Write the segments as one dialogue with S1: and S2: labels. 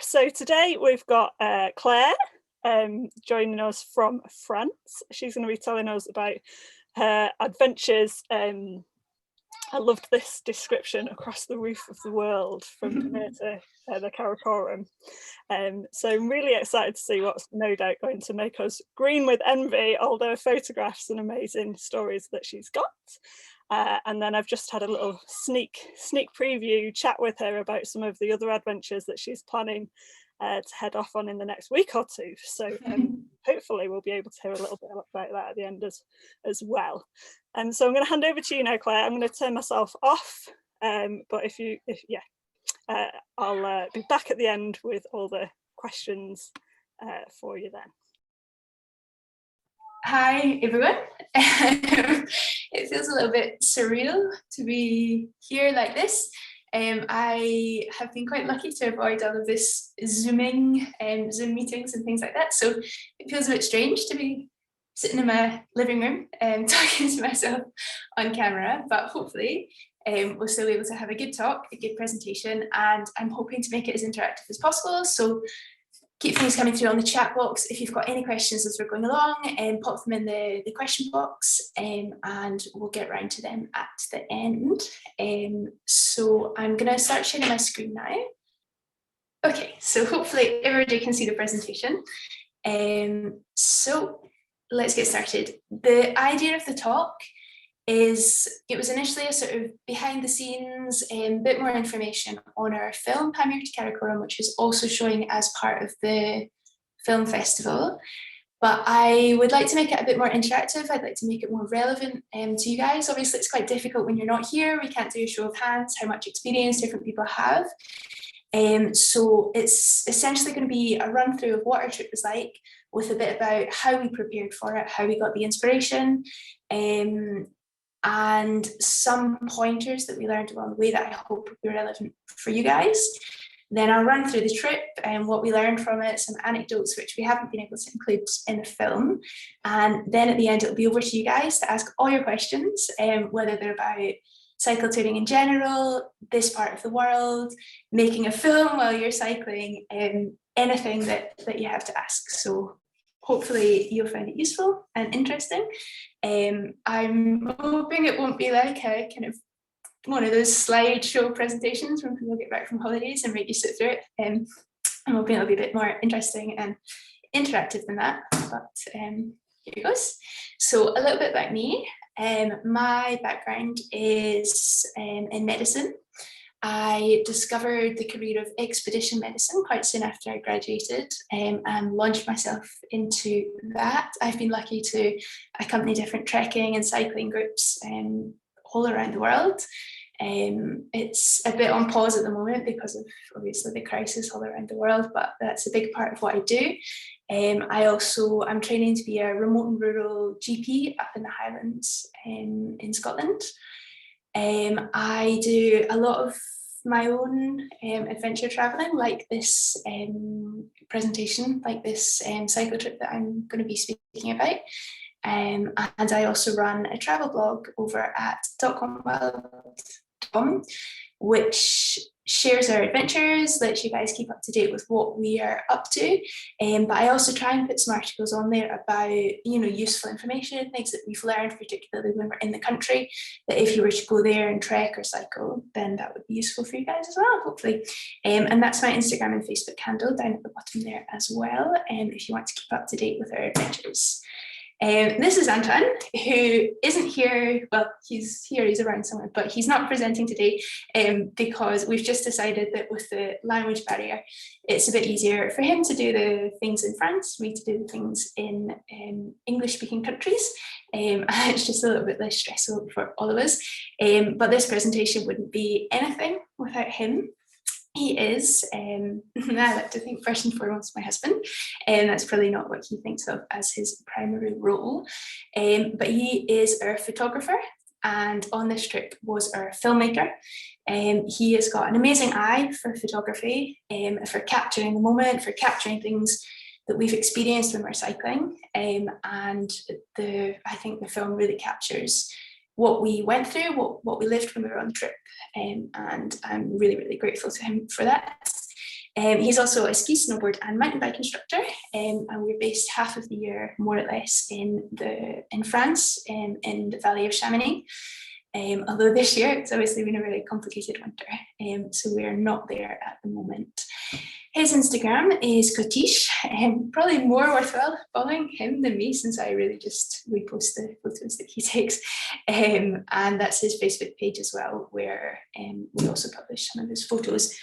S1: So today we've got Claire joining us from France. She's going to be telling us about her adventures. I loved this description, across the roof of the world from Pamir to the Karakoram. So I'm really excited to see what's no doubt going to make us green with envy, all the photographs and amazing stories that she's got. And then I've just had a little sneak preview chat with her about some of the other adventures that she's planning to head off on in the next week or two. So hopefully we'll be able to hear a little bit about that at the end as well. So I'm going to hand over to you now, Claire. I'm going to turn myself off, but I'll be back at the end with all the questions for you then.
S2: Hi everyone. It feels a little bit surreal to be here like this. I have been quite lucky to avoid all of this Zoom meetings and things like that, so it feels a bit strange to be sitting in my living room and talking to myself on camera, but hopefully we'll still be able to have a good talk, a good presentation, and I'm hoping to make it as interactive as possible. So keep things coming through on the chat box if you've got any questions as we're going along, and pop them in the question box, and we'll get around to them at the end. So I'm going to start sharing my screen now. Okay, so hopefully everybody can see the presentation. So let's get started. The idea of the talk is, it was initially a sort of behind the scenes, a bit more information on our film Pamir to Karakoram, which is also showing as part of the film festival. But I would like to make it a bit more interactive. I'd like to make it more relevant to you guys. Obviously, it's quite difficult when you're not here. We can't do a show of hands how much experience different people have. So it's essentially going to be a run through of what our trip was like, with a bit about how we prepared for it, how we got the inspiration, and some pointers that we learned along the way that I hope will be relevant for you guys. Then I'll run through the trip and what we learned from it, some anecdotes which we haven't been able to include in the film. And then at the end, it'll be over to you guys to ask all your questions, whether they're about cycle touring in general, this part of the world, making a film while you're cycling, anything that you have to ask. So hopefully you'll find it useful and interesting. I'm hoping it won't be like a kind of one of those slideshow presentations when people get back from holidays and make you sit through it. I'm hoping it'll be a bit more interesting and interactive than that, but here it goes. So a little bit about me. My background is in medicine. I discovered the career of expedition medicine quite soon after I graduated, and launched myself into that. I've been lucky to accompany different trekking and cycling groups all around the world. It's a bit on pause at the moment because of obviously the crisis all around the world, but that's a big part of what I do. I'm training to be a remote and rural GP up in the Highlands in Scotland. I do a lot of my own adventure traveling, like this presentation, like this cycle trip that I'm going to be speaking about. And I also run a travel blog over at .com, which shares our adventures, lets you guys keep up to date with what we are up to. But I also try and put some articles on there about, useful information, things that we've learned, particularly when we're in the country, that if you were to go there and trek or cycle, then that would be useful for you guys as well, hopefully. And that's my Instagram and Facebook handle down at the bottom there as well, if you want to keep up to date with our adventures. This is Antoine, who isn't here. Well, he's here, he's around somewhere, but he's not presenting today because we've just decided that with the language barrier, it's a bit easier for him to do the things in France, me to do the things in English-speaking countries. It's just a little bit less stressful for all of us. But this presentation wouldn't be anything without him. He is, I like to think first and foremost, my husband, and that's probably not what he thinks of as his primary role, but he is our photographer, and on this trip was our filmmaker. He has got an amazing eye for photography, for capturing the moment, for capturing things that we've experienced when we're cycling, and I think the film really captures what we went through, what we lived when we were on the trip, and I'm really, really grateful to him for that. He's also a ski, snowboard and mountain bike instructor, and we're based half of the year, more or less, in France, in the Valley of Chamonix. Although this year it's obviously been a really complicated winter, so we're not there at the moment. His Instagram is Cotiche, probably more worthwhile following him than me, since I really just repost the photos that he takes. And that's his Facebook page as well, where we also publish some of his photos.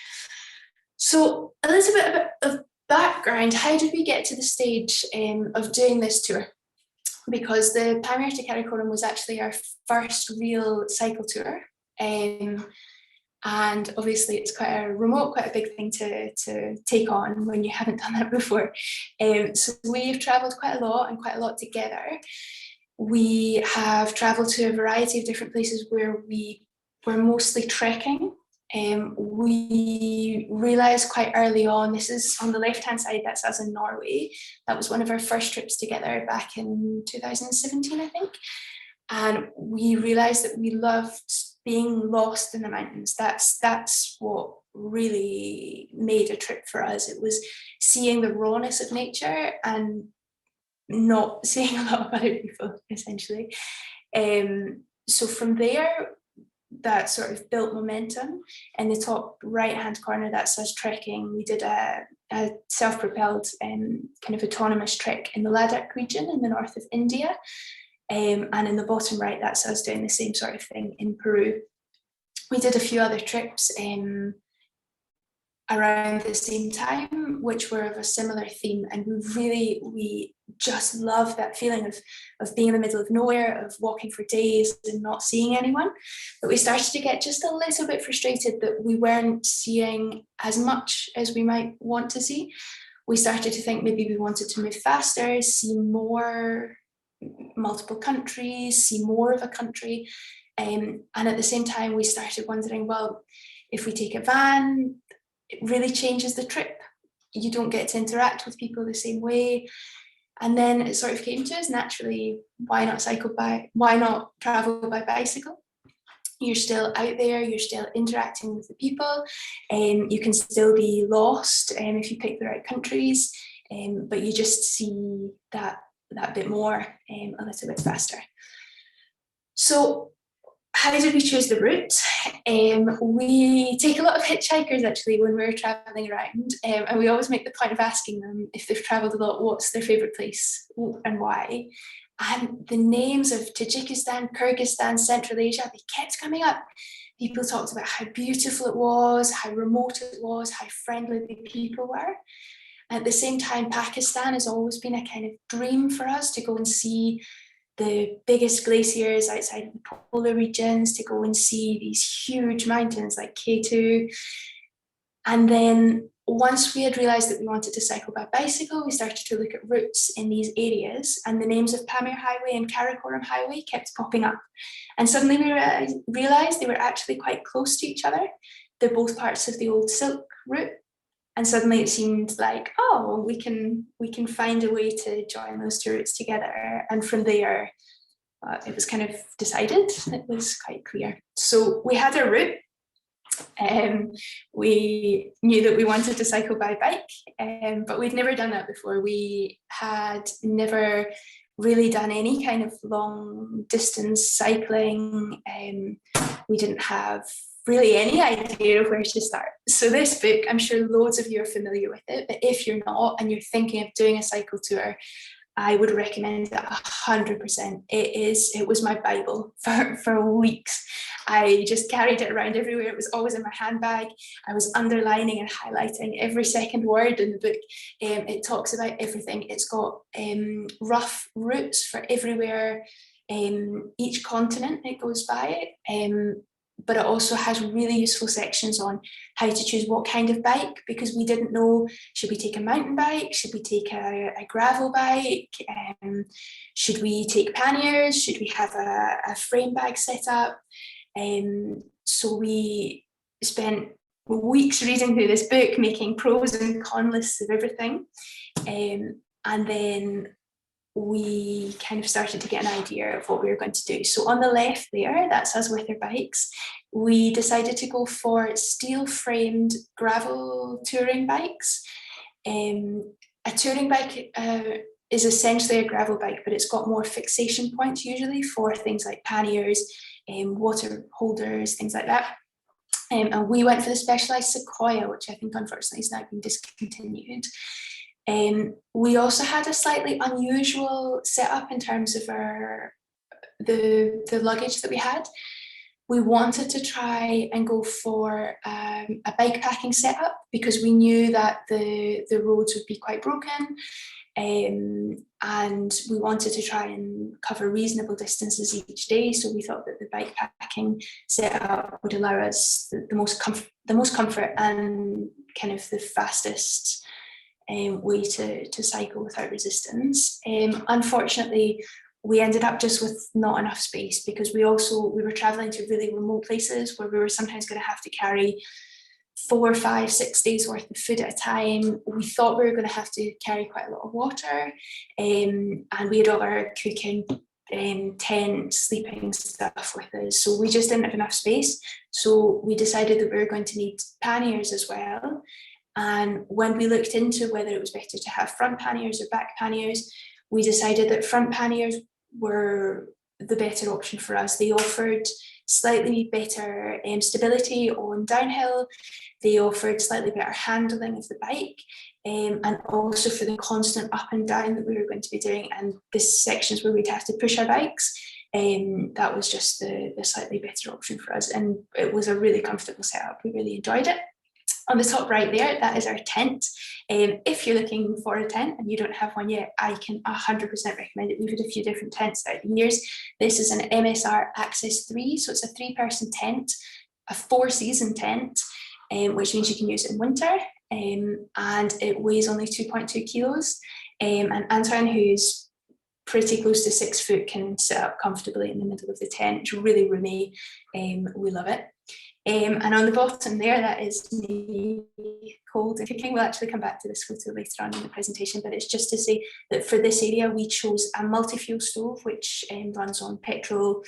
S2: So a little bit of background, how did we get to the stage of doing this tour? Because the Pamir to Karakoram was actually our first real cycle tour. And obviously it's quite a remote, quite a big thing to take on when you haven't done that before. So we've travelled quite a lot, and quite a lot together. We have travelled to a variety of different places where we were mostly trekking. We realised quite early on, this is on the left-hand side, that's us in Norway. That was one of our first trips together back in 2017, I think. And we realised that we loved being lost in the mountains. That's what really made a trip for us. It was seeing the rawness of nature and not seeing a lot of other people, essentially. So from there, that sort of built momentum. In the top right-hand corner, that's us trekking. We did a self-propelled kind of autonomous trek in the Ladakh region in the north of India. And in the bottom right, that's us doing the same sort of thing in Peru. We did a few other trips around the same time, which were of a similar theme, and we just love that feeling of being in the middle of nowhere, of walking for days and not seeing anyone. But we started to get just a little bit frustrated that we weren't seeing as much as we might want to see. We started to think maybe we wanted to move faster, see more, multiple countries, see more of a country. And at the same time, we started wondering, well, if we take a van, it really changes the trip. You don't get to interact with people the same way. And then it sort of came to us naturally, why not travel by bicycle? You're still out there, you're still interacting with the people, and you can still be lost if you pick the right countries, but you just see that bit more, a little bit faster. So how did we choose the route? We take a lot of hitchhikers actually when we're traveling around, and we always make the point of asking them, if they've traveled a lot, what's their favorite place and why. And the names of Tajikistan, Kyrgyzstan, Central Asia, they kept coming up. People talked about how beautiful it was, how remote it was, how friendly the people were. At the same time, Pakistan has always been a kind of dream for us, to go and see the biggest glaciers outside of the polar regions, to go and see these huge mountains like K2. And then once we had realised that we wanted to cycle by bicycle, we started to look at routes in these areas, and the names of Pemi Highway and Karakoram Highway kept popping up. And suddenly we realised they were actually quite close to each other. They're both parts of the old Silk route. And suddenly it seemed like, oh, we can find a way to join those two routes together. And from there, it was kind of decided. It was quite clear. So we had a route. We knew that we wanted to cycle by bike, but we'd never done that before. We had never really done any kind of long distance cycling. We didn't have really any idea of where to start. So this book, I'm sure loads of you are familiar with it, but if you're not and you're thinking of doing a cycle tour, I would recommend it 100%. It was my Bible for weeks. I just carried it around everywhere. It was always in my handbag. I was underlining and highlighting every second word in the book. It talks about everything. It's got rough routes for everywhere, each continent it goes by. But it also has really useful sections on how to choose what kind of bike, because we didn't know, should we take a mountain bike? Should we take a gravel bike? Should we take panniers? Should we have a frame bag set up? So we spent weeks reading through this book, making pros and con lists of everything. And then we kind of started to get an idea of what we were going to do. So on the left there, that's us with our bikes. we decided to go for steel-framed gravel touring bikes. A touring bike is essentially a gravel bike, but it's got more fixation points usually for things like panniers, water holders, things like that. And we went for the Specialized Sequoia, which I think unfortunately has now been discontinued. We also had a slightly unusual setup in terms of the luggage that we had. We wanted to try and go for a bike packing setup because we knew that the roads would be quite broken, and we wanted to try and cover reasonable distances each day. So we thought that the bike packing setup would allow us the most comfort and kind of the fastest way to cycle without resistance. Unfortunately, we ended up just with not enough space because we were traveling to really remote places where we were sometimes going to have to carry 4, 5, 6 days worth of food at a time. We thought we were going to have to carry quite a lot of water, and we had all our cooking, tent, sleeping stuff with us. So we just didn't have enough space. So we decided that we were going to need panniers as well. And when we looked into whether it was better to have front panniers or back panniers, we decided that front panniers were the better option for us. They offered slightly better stability on downhill. They offered slightly better handling of the bike, and also for the constant up and down that we were going to be doing, and the sections where we'd have to push our bikes. That was just the slightly better option for us, and it was a really comfortable setup. We really enjoyed it. On the top right there, that is our tent. If you're looking for a tent and you don't have one yet, I can 100% recommend it. We've had a few different tents out the years. This is an MSR Access 3, so it's a 3-person tent, a 4-season tent, which means you can use it in winter, and it weighs only 2.2 kilos. And Antoine, who's pretty close to 6 foot, can sit up comfortably in the middle of the tent. It's really roomy. We love it. And on the bottom there, that is me cold and cooking. We'll actually come back to this photo later on in the presentation, but it's just to say that for this area, we chose a multi-fuel stove, which runs on petrol,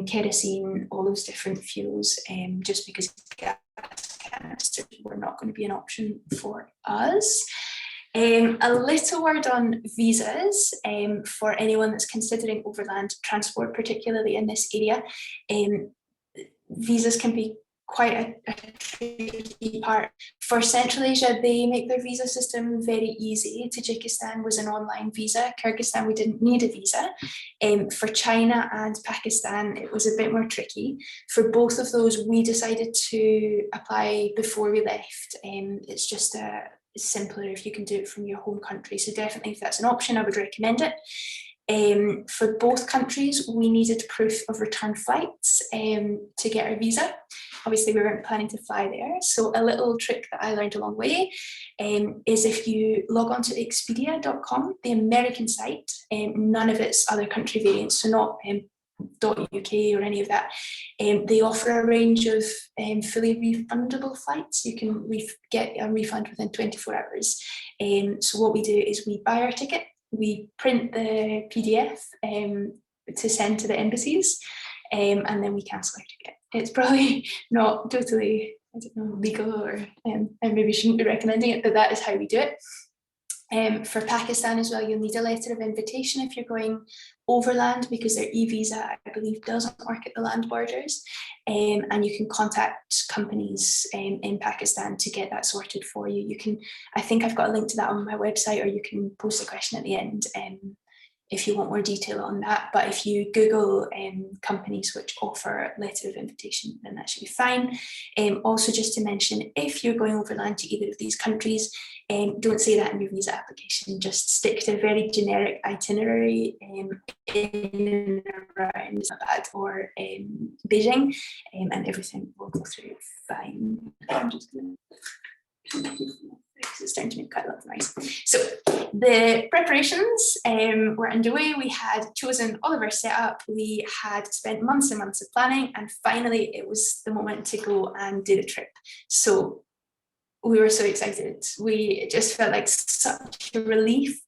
S2: kerosene, all those different fuels, just because gas canisters were not going to be an option for us. A little word on visas for anyone that's considering overland transport, particularly in this area. Visas can be quite a tricky part. For Central Asia, they make their visa system very easy. Tajikistan was an online visa. Kyrgyzstan, we didn't need a visa. For China and Pakistan, it was a bit more tricky. For both of those, we decided to apply before we left. It's just simpler if you can do it from your home country. So definitely, if that's an option, I would recommend it. For both countries, we needed proof of return flights to get our visa. Obviously, we weren't planning to fly there. So a little trick that I learned along the way is if you log on to Expedia.com, the American site, none of its other country variants, so not .uk or any of that, they offer a range of fully refundable flights. You can get a refund within 24 hours. So what we do is we buy our ticket, we print the PDF to send to the embassies, and then we cancel our ticket. It's probably not totally, I don't know, legal, or and maybe shouldn't be recommending it, but that is how we do it. For Pakistan as well, you'll need a letter of invitation if you're going overland, because their e-visa, I believe, doesn't work at the land borders, and you can contact companies in Pakistan to get that sorted for you. You can, I think I've got a link to that on my website, or you can post a question at the end if you want more detail on that. But if you Google companies which offer letter of invitation, then that should be fine. Also, just to mention, if you're going overland to either of these countries, don't say that in your visa application. Just stick to a very generic itinerary in and around Islamabad or Beijing, and everything will go through fine. I'm just going to, because it's starting to make quite a lot of noise. So the preparations were underway. We had chosen all of our setup. We had spent months and months of planning, and finally it was the moment to go and do the trip. So we were so excited. It just felt like such a relief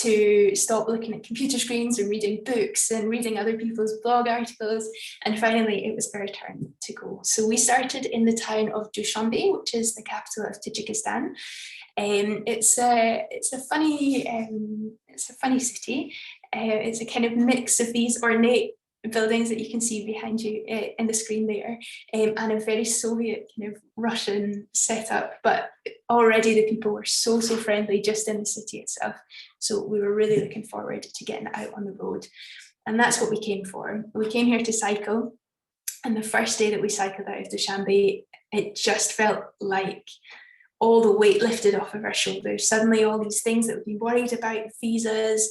S2: to stop looking at computer screens and reading books and reading other people's blog articles. And finally, it was our turn to go. So we started in the town of Dushanbe, which is the capital of Tajikistan. It's a funny city. It's a kind of mix of these ornate buildings that you can see behind you in the screen there, and a very Soviet kind of Russian setup. But already the people were so friendly just in the city itself. So we were really looking forward to getting out on the road. And that's what we came for. We came here to cycle. And the first day that we cycled out of Dushanbe, it just felt like all the weight lifted off of our shoulders. Suddenly all these things that we've been worried about, visas,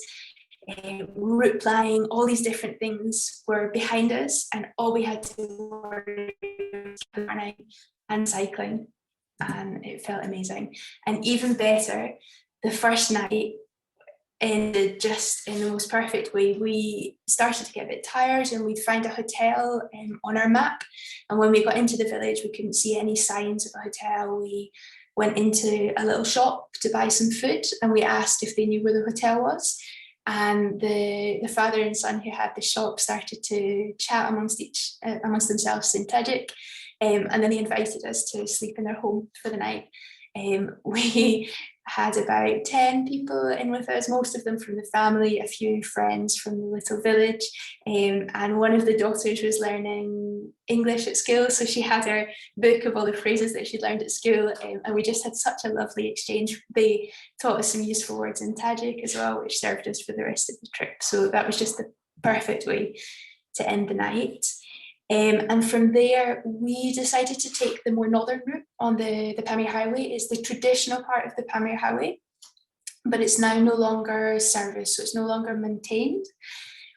S2: route planning, all these different things were behind us, and all we had to worry was running and cycling, and it felt amazing. And even better, the first night ended just in the most perfect way. We started to get a bit tired, and we'd find a hotel on our map, and when we got into the village we couldn't see any signs of a hotel. We went into a little shop to buy some food, and we asked if they knew where the hotel was. And the father and son who had the shop started to chat amongst themselves in Tajik, and then they invited us to sleep in their home for the night. We had about 10 people in with us, most of them from the family, a few friends from the little village, and one of the daughters was learning English at school, so she had her book of all the phrases that she'd learned at school, and we just had such a lovely exchange. They taught us some useful words in Tajik as well, which served us for the rest of the trip. So that was just the perfect way to end the night. And from there, we decided to take the more northern route on the Pemi Highway. It's the traditional part of the Pamir Highway, but it's now no longer serviced, so it's no longer maintained,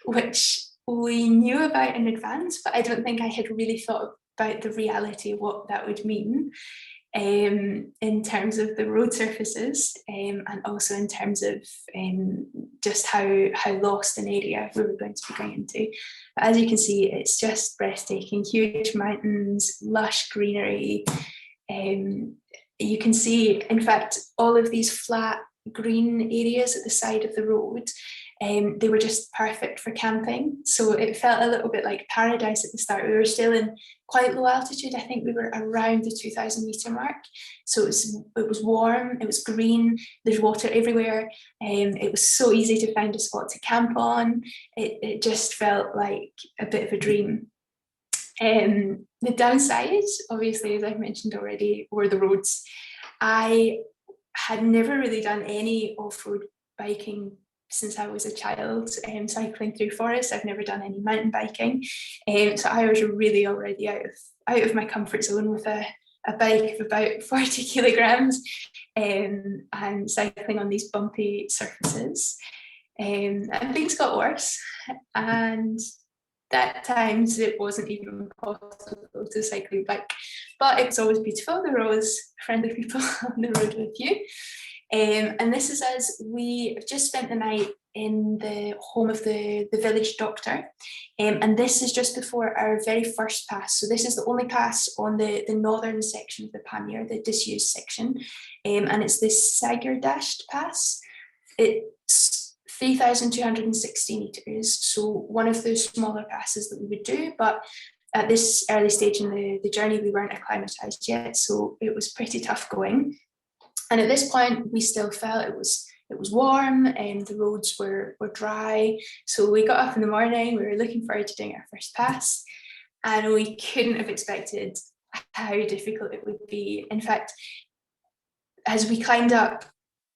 S2: which we knew about in advance, but I don't think I had really thought about the reality of what that would mean in terms of the road surfaces, and also in terms of just how lost an area we were going to be going into. But as you can see, it's just breathtaking, huge mountains, lush greenery. You can see, in fact, all of these flat green areas at the side of the road, they were just perfect for camping. So it felt a little bit like paradise at the start. We were still in quite low altitude. I think we were around the 2,000 meter mark. So it was warm, it was green, there's water everywhere. It was so easy to find a spot to camp on. It just felt like a bit of a dream. The downside, obviously, as I've mentioned already, were the roads. I had never really done any off-road biking since I was a child, cycling through forests. I've never done any mountain biking, so I was really already out of my comfort zone with a bike of about 40 kilograms, and cycling on these bumpy surfaces, and things got worse, and at times it wasn't even possible to cycle bike, but it was always beautiful. There were always friendly people on the road with you. And this is as we have just spent the night in the home of the village doctor, and this is just before our very first pass. So this is the only pass on the northern section of the Pamir, the disused section, and it's this Sagardasht pass. It's 3,260 meters, so one of the smaller passes that we would do, but at this early stage in the journey we weren't acclimatized yet, so it was pretty tough going. And at this point, we still felt it was warm and the roads were dry. So we got up in the morning, we were looking forward to doing our first pass, and we couldn't have expected how difficult it would be. In fact, as we climbed up,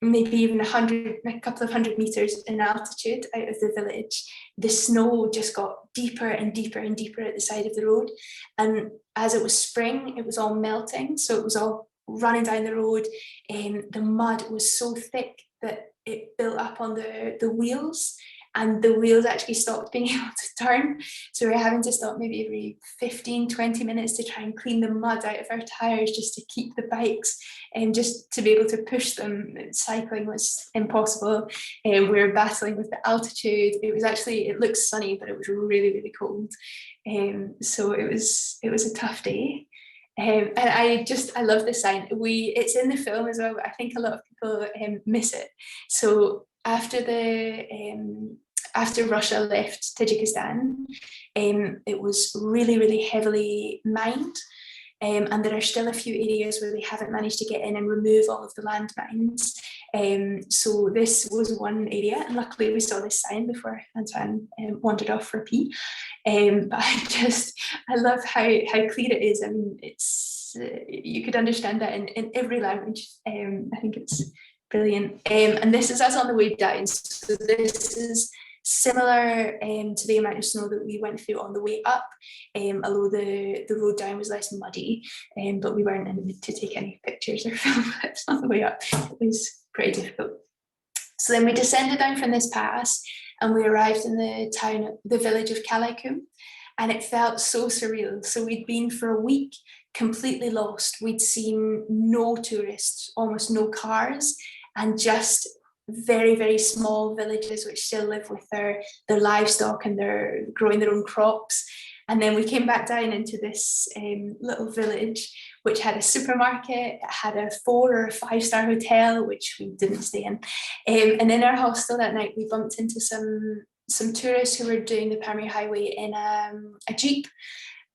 S2: maybe even a couple of hundred meters in altitude out of the village, the snow just got deeper and deeper and deeper at the side of the road. And as it was spring, it was all melting. So it was all running down the road, and the mud was so thick that it built up on the wheels, and the wheels actually stopped being able to turn. So we're having to stop maybe every 15-20 minutes to try and clean the mud out of our tires just to keep the bikes and just to be able to push them. Cycling was impossible, and we were battling with the altitude. It looked sunny, but it was really, really cold. So it was a tough day. And I love this sign. It's in the film as well, but I think a lot of people miss it. So after Russia left Tajikistan, it was really, really heavily mined. And there are still a few areas where they haven't managed to get in and remove all of the landmines. So this was one area, and luckily we saw this sign before Antoine wandered off for a pee. But I love how clear it is. I mean, it's you could understand that in every language. I think it's brilliant. And this is us on the way down. So this is similar to the amount of snow that we went through on the way up, although the road down was less muddy, but we weren't in the mood to take any pictures or film clips on the way up. It was pretty difficult. So then we descended down from this pass and we arrived in the village of Kalikum, and it felt so surreal. So we'd been for a week completely lost. We'd seen no tourists, almost no cars, and just very, very small villages which still live with their livestock and they're growing their own crops. And then we came back down into this little village which had a supermarket, it had a 4 or 5-star hotel which we didn't stay in, and in our hostel that night we bumped into some tourists who were doing the Pemi Highway in a jeep.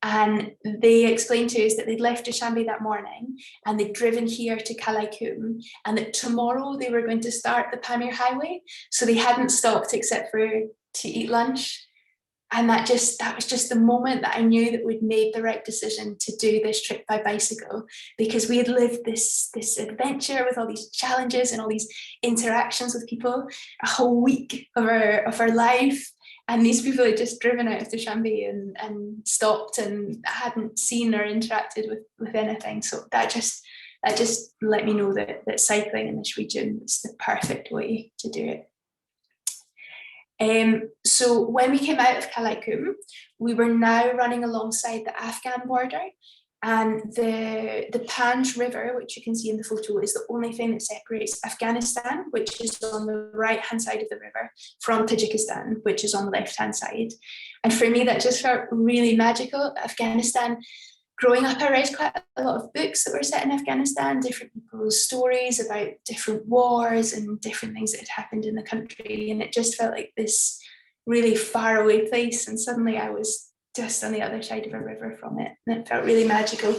S2: And they explained to us that they'd left Dushanbe that morning and they'd driven here to Kalikum, and that tomorrow they were going to start the Pamir Highway. So they hadn't stopped except for to eat lunch. And that was just the moment that I knew that we'd made the right decision to do this trip by bicycle, because we had lived this adventure with all these challenges and all these interactions with people, a whole week of our life. And these people had just driven out of Dushanbe and stopped and hadn't seen or interacted with anything. So that just let me know that cycling in this region is the perfect way to do it. So when we came out of Kalikum, we were now running alongside the Afghan border. And the Panj River, which you can see in the photo, is the only thing that separates Afghanistan, which is on the right-hand side of the river, from Tajikistan, which is on the left-hand side. And for me, that just felt really magical. Afghanistan, growing up, I read quite a lot of books that were set in Afghanistan, different people's stories about different wars and different things that had happened in the country. And it just felt like this really faraway place. And suddenly I was just on the other side of a river from it, and it felt really magical.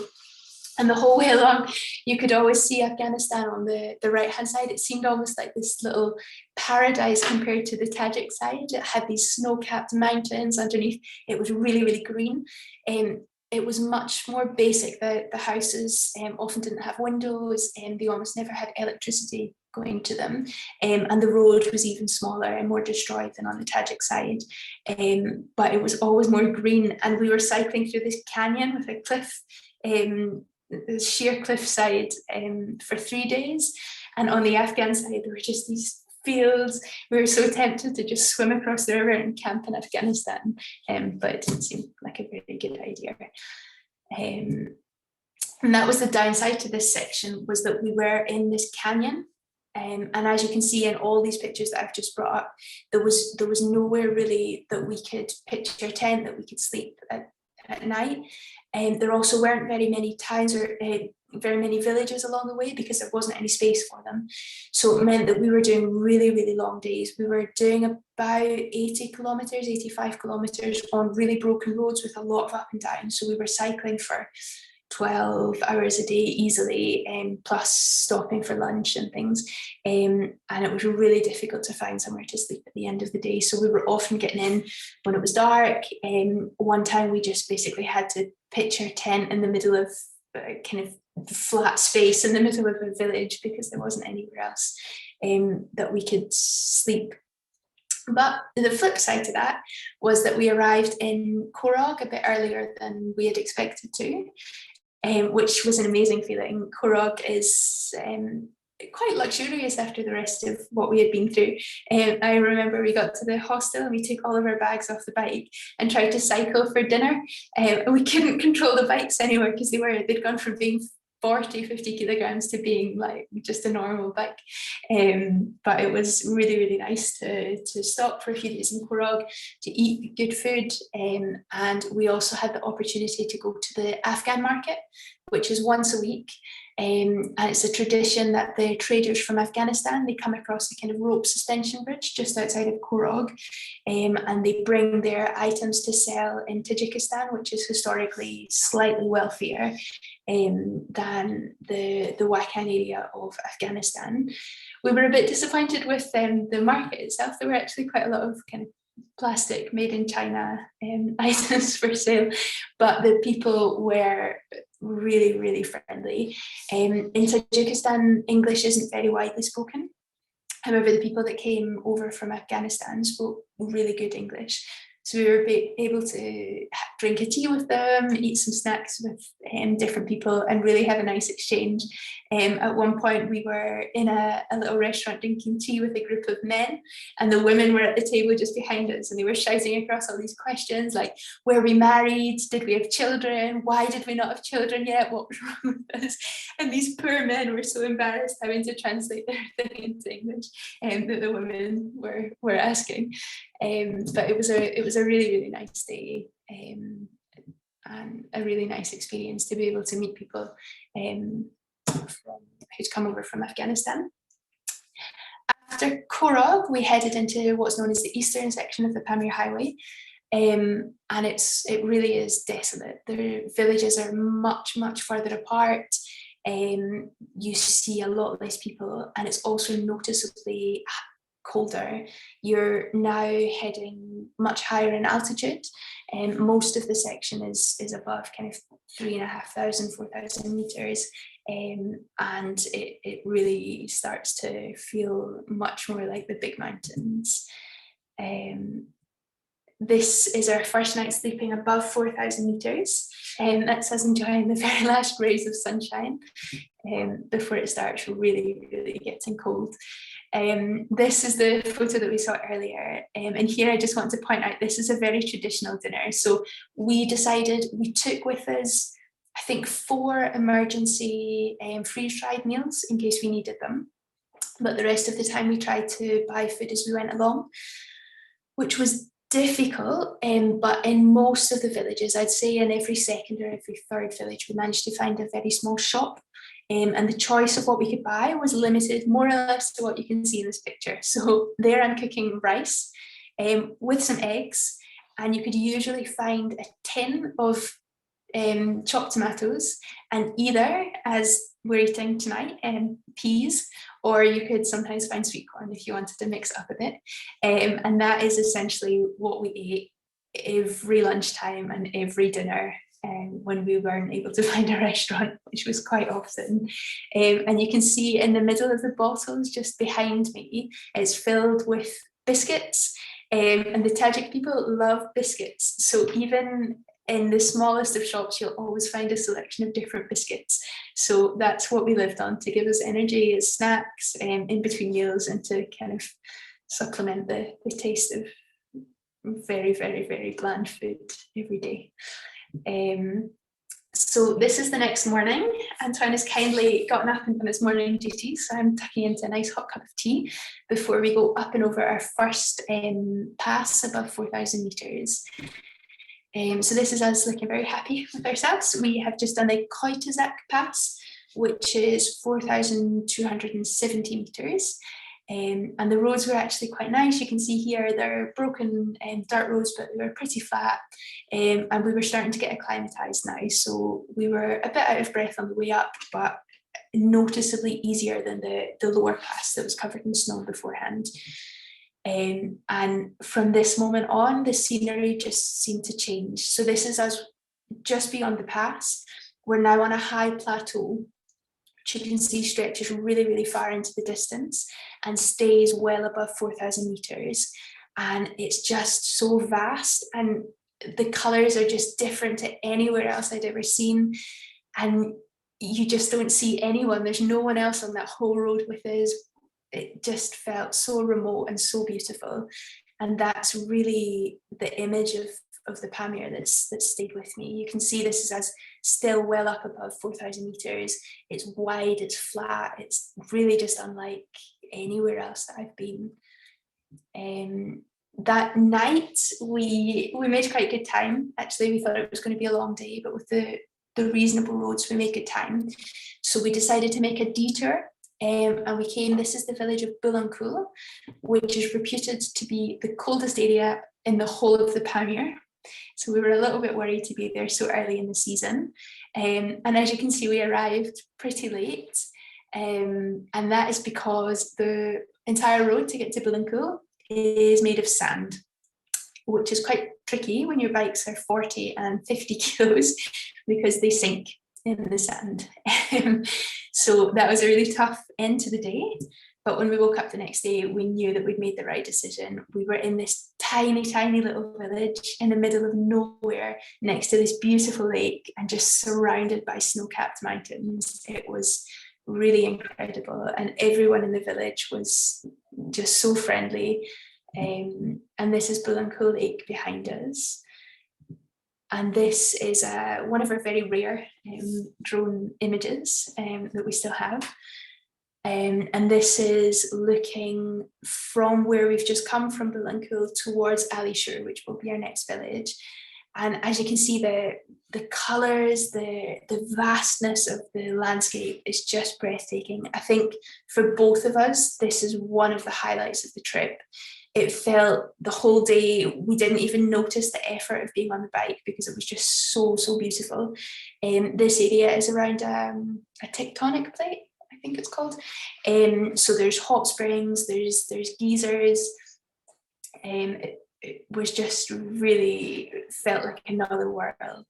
S2: And the whole way along you could always see Afghanistan on the right hand side. It seemed almost like this little paradise compared to the Tajik side. It had these snow-capped mountains underneath. It was really, really green. It was much more basic. The houses often didn't have windows, and they almost never had electricity going to them, and the road was even smaller and more destroyed than on the Tajik side, but it was always more green. And we were cycling through this canyon with a cliff, the sheer cliff side, for 3 days, and on the Afghan side there were just these fields. We were so tempted to just swim across the river and camp in Afghanistan, but it didn't seem like a very good idea. And that was the downside to this section, was that we were in this canyon. And as you can see in all these pictures that I've just brought up, there was nowhere really that we could pitch our tent, that we could sleep at night. And there also weren't very many towns or very many villages along the way, because there wasn't any space for them. So it meant that we were doing really, really long days. We were doing about 80 kilometers, 85 kilometers on really broken roads with a lot of up and down. So we were cycling for 12 hours a day easily, plus stopping for lunch and things, and it was really difficult to find somewhere to sleep at the end of the day. So we were often getting in when it was dark. One time we just basically had to pitch our tent in the middle of kind of flat space in the middle of a village, because there wasn't anywhere else that we could sleep. But the flip side to that was that we arrived in Korog a bit earlier than we had expected to, which was an amazing feeling. Korog is quite luxurious after the rest of what we had been through. I remember we got to the hostel and we took all of our bags off the bike and tried to cycle for dinner, and we couldn't control the bikes anymore because they'd gone from being 40-50 kilograms to being like just a normal bike. But it was really, really nice to stop for a few days in Korog to eat good food, and we also had the opportunity to go to the Afghan Market, which is once a week. And it's a tradition that the traders from Afghanistan, they come across a kind of rope suspension bridge just outside of Korog, and they bring their items to sell in Tajikistan, which is historically slightly wealthier than the Wakhan area of Afghanistan. We were a bit disappointed with the market itself. There were actually quite a lot of kind of plastic made in China items for sale, but the people were really, really friendly. In Tajikistan, English isn't very widely spoken. However, the people that came over from Afghanistan spoke really good English. So we were able to drink a tea with them, eat some snacks with different people, and really have a nice exchange. At one point, we were in a little restaurant drinking tea with a group of men, and the women were at the table just behind us, and they were shouting across all these questions like, were we married? Did we have children? Why did we not have children yet? What was wrong with us? And these poor men were so embarrassed having to translate their thing into English that the women were asking. But it was a really, really nice day, and a really nice experience to be able to meet people who'd come over from Afghanistan. After Korog, we headed into what's known as the eastern section of the Pemi Highway, and it really is desolate. The villages are much, much further apart. You see a lot less people, and it's also noticeably colder. You're now heading much higher in altitude, and most of the section is above kind of 3,500, 4,000 meters, and it really starts to feel much more like the big mountains. This is our first night sleeping above 4,000 meters, and that's us enjoying the very last rays of sunshine before it starts really, really getting cold. This is the photo that we saw earlier, and here I just want to point out this is a very traditional dinner. So we took with us, I think, 4 emergency freeze-dried meals in case we needed them, but the rest of the time we tried to buy food as we went along, which was difficult, but in most of the villages, I'd say in every second or every third village, we managed to find a very small shop. And the choice of what we could buy was limited more or less to what you can see in this picture. So there I'm cooking rice with some eggs, and you could usually find a tin of chopped tomatoes, and either, as we're eating tonight, peas, or you could sometimes find sweet corn if you wanted to mix up a bit. And that is essentially what we ate every lunchtime and every dinner when we weren't able to find a restaurant, which was quite often. And you can see in the middle of the bottles just behind me, it's filled with biscuits, and the Tajik people love biscuits. So even in the smallest of shops, you'll always find a selection of different biscuits. So that's what we lived on to give us energy as snacks in between meals, and to kind of supplement the taste of very, very, very bland food every day. So this is the next morning. Antoine has kindly gotten up and done his morning duties, so I'm tucking into a nice hot cup of tea before we go up and over our first pass above 4,000 meters. So this is us looking very happy with ourselves. We have just done the Koitazak Pass, which is 4,270 meters. And the roads were actually quite nice. You can see here they're broken dirt roads, but they were pretty flat. And we were starting to get acclimatized now. So we were a bit out of breath on the way up, but noticeably easier than the lower pass that was covered in snow beforehand. And from this moment on, the scenery just seemed to change. So this is us just beyond the pass. We're now on a high plateau, which you can see stretches really, really far into the distance and stays well above 4,000 meters. And it's just so vast, and the colors are just different to anywhere else I'd ever seen. And you just don't see anyone. There's no one else on that whole road with us. It just felt so remote and so beautiful. And that's really the image of the Pamir that's stayed with me. You can see this is as still well up above 4,000 meters. It's wide, it's flat, it's really just unlike anywhere else that I've been. That night we made quite good time. Actually, we thought it was going to be a long day, but with the the reasonable roads, we make good time. So we decided to make a detour, and this is the village of Bulancool, which is reputed to be the coldest area in the whole of the Pamir. So we were a little bit worried to be there so early in the season. And as you can see, we arrived pretty late. And that is because the entire road to get to Bulancool is made of sand, which is quite tricky when your bikes are 40 and 50 kilos because they sink in the sand. So that was a really tough end to the day. But when we woke up the next day, we knew that we'd made the right decision. We were in this tiny, tiny little village in the middle of nowhere next to this beautiful lake and just surrounded by snow-capped mountains. It was really incredible. And everyone in the village was just so friendly. And this is Blanco Lake behind us. And this is one of our very rare drone images that we still have. And this is looking from where we've just come from Bulancool towards Alisher, which will be our next village. And as you can see, the colours, the vastness of the landscape is just breathtaking. I think for both of us, this is one of the highlights of the trip. It felt the whole day, we didn't even notice the effort of being on the bike because it was just so, so beautiful. This area is around a tectonic plate, I think it's called. So there's hot springs, there's geysers. It was just really felt like another world.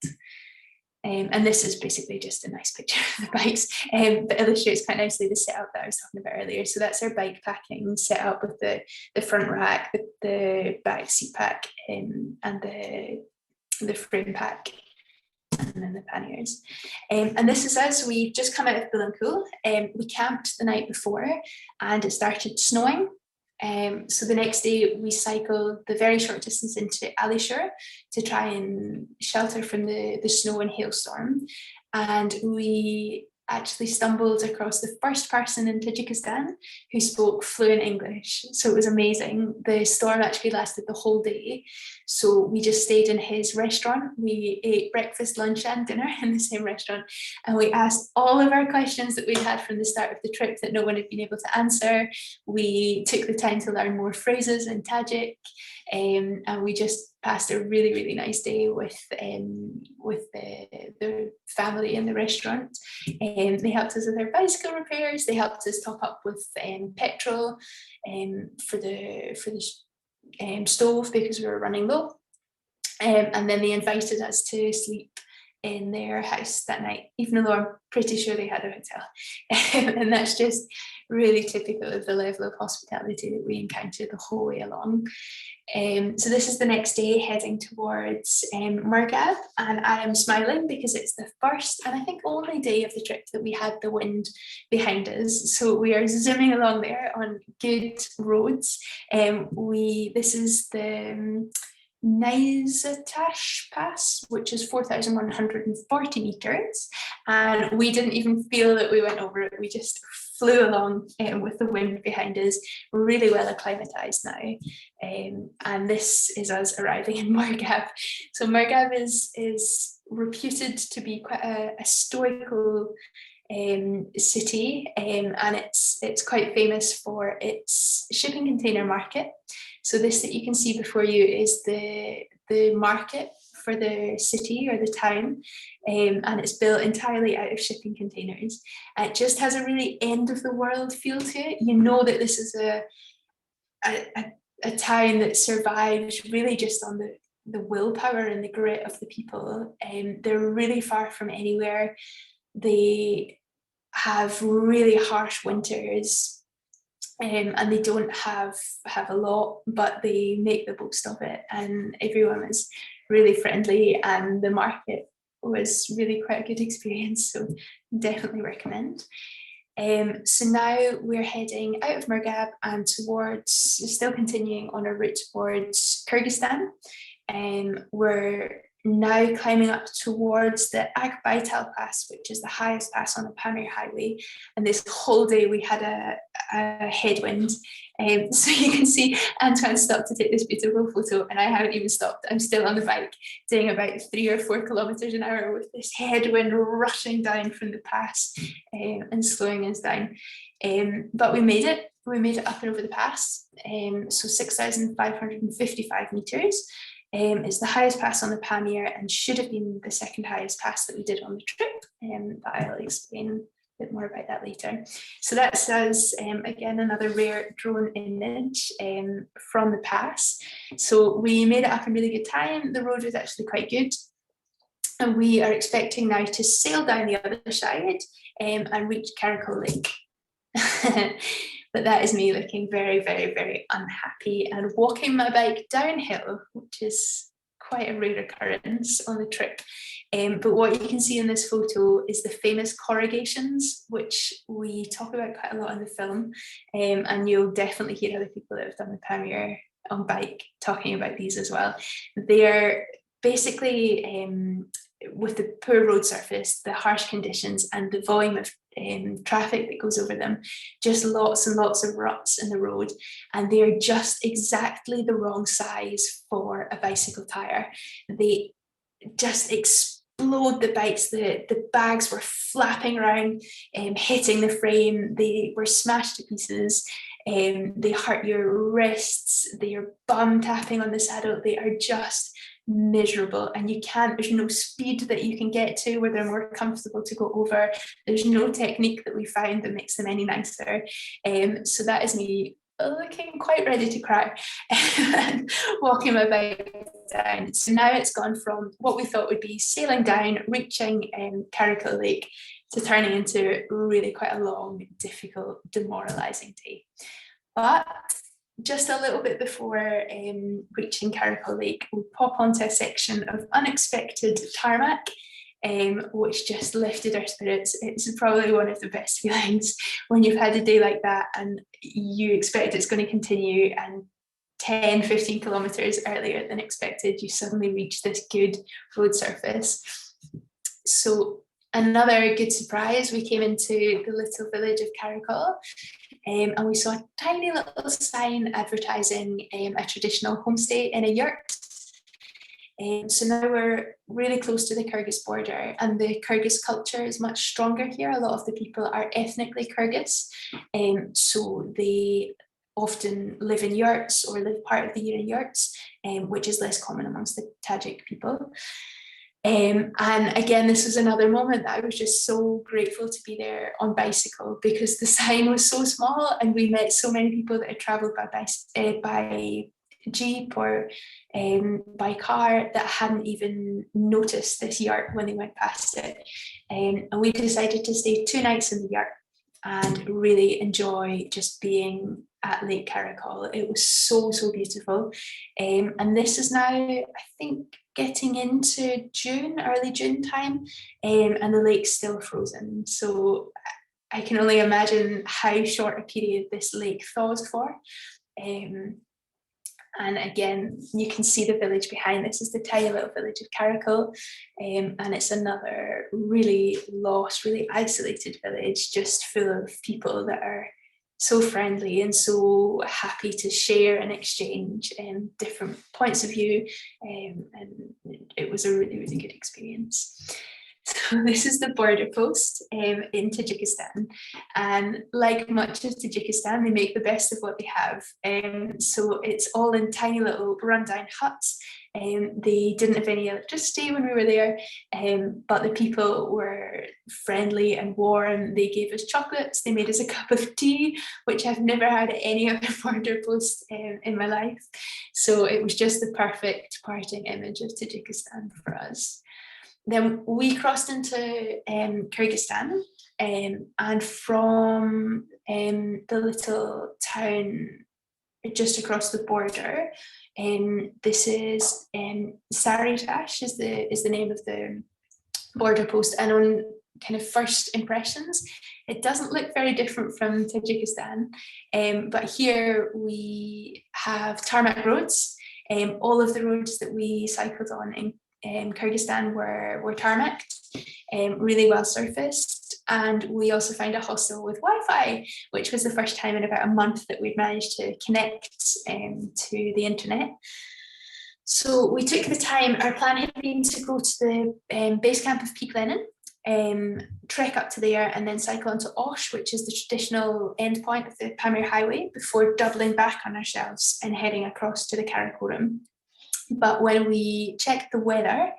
S2: And this is basically just a nice picture of the bikes, but illustrates quite nicely the setup that I was talking about earlier. So that's our bike packing setup with the front rack, the back seat pack, and the frame pack, and then the panniers. And this is us. We've just come out of Bulancool. We camped the night before and it started snowing. So the next day we cycled the very short distance into Alisher to try and shelter from the snow and hailstorm. And we actually stumbled across the first person in Tajikistan who spoke fluent English. So it was amazing. The storm actually lasted the whole day. So we just stayed in his restaurant. We ate breakfast, lunch and dinner in the same restaurant. And we asked all of our questions that we'd had from the start of the trip that no one had been able to answer. We took the time to learn more phrases in Tajik. And we just passed a really, really nice day with the family in the restaurant. They helped us with our bicycle repairs. They helped us top up with petrol for the stove because we were running low. And then they invited us to sleep in their house that night, even though I'm pretty sure they had a hotel. And that's just really typical of the level of hospitality that we encountered the whole way along. So this is the next day heading towards Murghab, and I am smiling because it's the first and I think only day of the trip that we had the wind behind us. So we are zooming along there on good roads. This is the Nizatash Pass, which is 4,140 meters, and we didn't even feel that we went over it. We just flew along with the wind behind us. We're really well acclimatized now, and this is us arriving in Murghab. So Murghab is reputed to be quite a stoical city, and it's quite famous for its shipping container market. So this that you can see before you is the market for the city or the town, and it's built entirely out of shipping containers. It just has a really end of the world feel to it. You know that this is a town that survives really just on the willpower and the grit of the people. They're really far from anywhere. They have really harsh winters. And they don't have a lot, but they make the most of it, and everyone is really friendly, and the market was really quite a good experience, so definitely recommend. So now we're heading out of Murghab and still continuing on our route towards Kyrgyzstan. we're now climbing up towards the Agbaital Pass, which is the highest pass on the Pemi Highway. And this whole day we had a headwind. So you can see Antoine stopped to take this beautiful photo, and I haven't even stopped. I'm still on the bike doing about 3 or 4 kilometers an hour with this headwind rushing down from the pass and slowing us down. But we made it. We made it up and over the pass. So 6,555 meters. It's the highest pass on the Pamir and should have been the second highest pass that we did on the trip, but I'll explain a bit more about that later. So that's us, again, another rare drone image from the pass. So we made it up in really good time. The road was actually quite good. And we are expecting now to sail down the other side and reach Karakoram Lake. But that is me looking very, very, very unhappy and walking my bike downhill, which is quite a rare occurrence on the trip. But what you can see in this photo is the famous corrugations, which we talk about quite a lot in the film. And you'll definitely hear other people that have done the Pamir on bike talking about these as well. They are basically, with the poor road surface, the harsh conditions and the volume of traffic that goes over them, just lots and lots of ruts in the road, and they are just exactly the wrong size for a bicycle tire. They just explode the bikes. The bags were flapping around, hitting the frame. They were smashed to pieces. They hurt your wrists. They are bum tapping on the saddle. They are just miserable, and there's no speed that you can get to where they're more comfortable to go over. There's no technique that we found that makes them any nicer. So that is me looking quite ready to cry and walking my bike down. So now it's gone from what we thought would be sailing down, reaching Karakoram Lake, to turning into really quite a long, difficult, demoralizing day. But just a little bit before reaching Karakoram Lake, we pop onto a section of unexpected tarmac, which just lifted our spirits. It's probably one of the best feelings when you've had a day like that and you expect it's going to continue, and 10, 15 kilometers earlier than expected, you suddenly reach this good road surface. So another good surprise, we came into the little village of Karakoram, and we saw a tiny little sign advertising a traditional homestay in a yurt. So now we're really close to the Kyrgyz border, and the Kyrgyz culture is much stronger here. A lot of the people are ethnically Kyrgyz, so they often live in yurts or live part of the year in yurts, which is less common amongst the Tajik people. And again, this was another moment that I was just so grateful to be there on bicycle, because the sign was so small and we met so many people that had travelled by jeep or by car that hadn't even noticed this yurt when they went past it. And we decided to stay 2 nights in the yurt and really enjoy just being at Lake Karakoram. It was so, so beautiful. And this is now, I think, getting into June, early June time, and the lake's still frozen. So I can only imagine how short a period this lake thaws for. And again, you can see the village behind. This is the tiny little village of Karakoram, and it's another really lost, really isolated village, just full of people that are so friendly and so happy to share and exchange different points of view, and it was a really, really good experience. So this is the border post in Tajikistan, and like much of Tajikistan, they make the best of what they have. So it's all in tiny little rundown huts. They didn't have any electricity when we were there, but the people were friendly and warm. They gave us chocolates, they made us a cup of tea, which I've never had at any other border post in my life. So it was just the perfect parting image of Tajikistan for us. Then we crossed into Kyrgyzstan, and from the little town just across the border, this is Saritash is the name of the border post, and on kind of first impressions, it doesn't look very different from Tajikistan, but here we have tarmac roads. All of the roads that we cycled on in Kyrgyzstan were tarmacked, really well surfaced, and we also found a hostel with Wi-Fi, which was the first time in about a month that we'd managed to connect to the internet. So we took the time. Our plan had been to go to the base camp of Peak Lenin, trek up to there, and then cycle onto Osh, which is the traditional end point of the Pamir Highway, before doubling back on ourselves and heading across to the Karakoram. But when we checked the weather,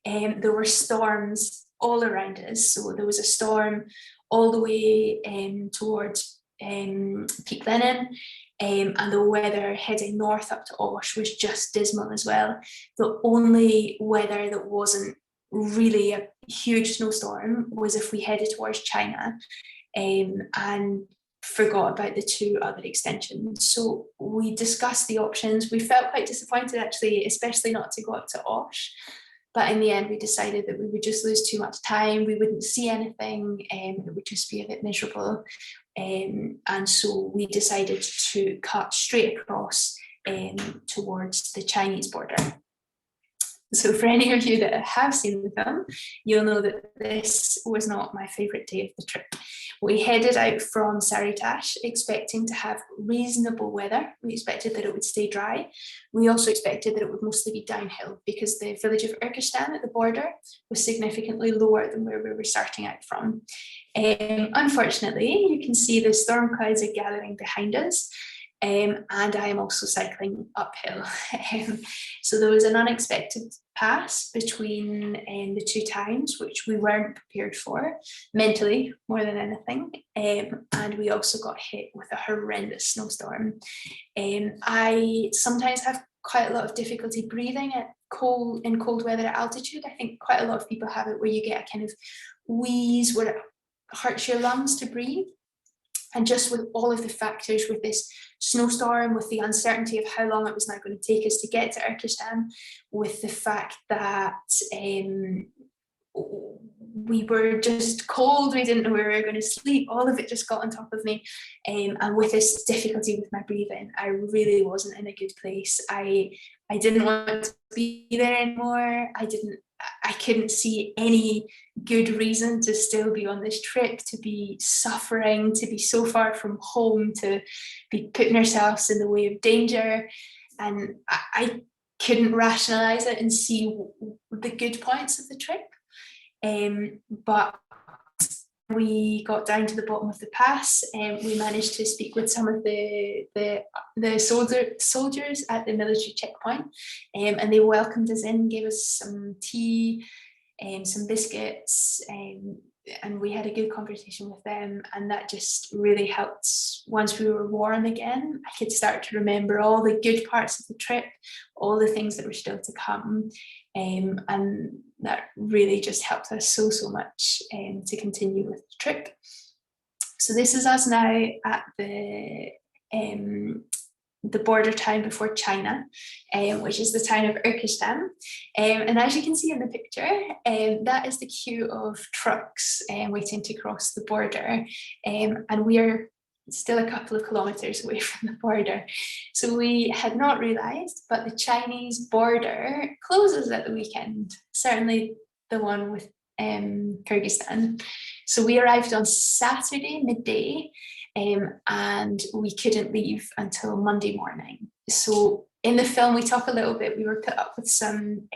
S2: there were storms all around us. So there was a storm all the way towards Peak Lenin, and the weather heading north up to Osh was just dismal as well. The only weather that wasn't really a huge snowstorm was if we headed towards China, and forgot about the 2 other extensions. So we discussed the options. We felt quite disappointed, actually, especially not to go up to Osh. But in the end, we decided that we would just lose too much time. We wouldn't see anything, it would just be a bit miserable. And so we decided to cut straight across towards the Chinese border. So for any of you that have seen the film, you'll know that this was not my favourite day of the trip. We headed out from Saritash expecting to have reasonable weather. We expected that it would stay dry. We also expected that it would mostly be downhill because the village of Urkistan at the border was significantly lower than where we were starting out from. Unfortunately, you can see the storm clouds are gathering behind us. And I am also cycling uphill. So there was an unexpected pass between the 2 towns, which we weren't prepared for, mentally more than anything. And we also got hit with a horrendous snowstorm. I sometimes have quite a lot of difficulty breathing in cold weather at altitude. I think quite a lot of people have it where you get a kind of wheeze where it hurts your lungs to breathe. And just with all of the factors, with this snowstorm, with the uncertainty of how long it was now going to take us to get to Urkistan, with the fact that we were just cold, we didn't know where we were going to sleep, all of it just got on top of me. And with this difficulty with my breathing, I really wasn't in a good place. I didn't want to be there anymore. I couldn't see any good reason to still be on this trip, to be suffering, to be so far from home, to be putting ourselves in the way of danger. And I couldn't rationalize it and see the good points of the trip. But we got down to the bottom of the pass, and we managed to speak with some of the soldiers at the military checkpoint, and they welcomed us in, gave us some tea and some biscuits, and we had a good conversation with them, and that just really helped. Once we were warm again, I could start to remember all the good parts of the trip, all the things that were still to come, and that really just helped us so much to continue with the trip. So this is us now at the border town before China, which is the town of Urkistan. And as you can see in the picture, that is the queue of trucks waiting to cross the border. And we are still a couple of kilometers away from the border. So we had not realized, but the Chinese border closes at the weekend, certainly the one with Kyrgyzstan. So we arrived on Saturday midday, and we couldn't leave until Monday morning. So in the film, we talk a little bit, we were put up with some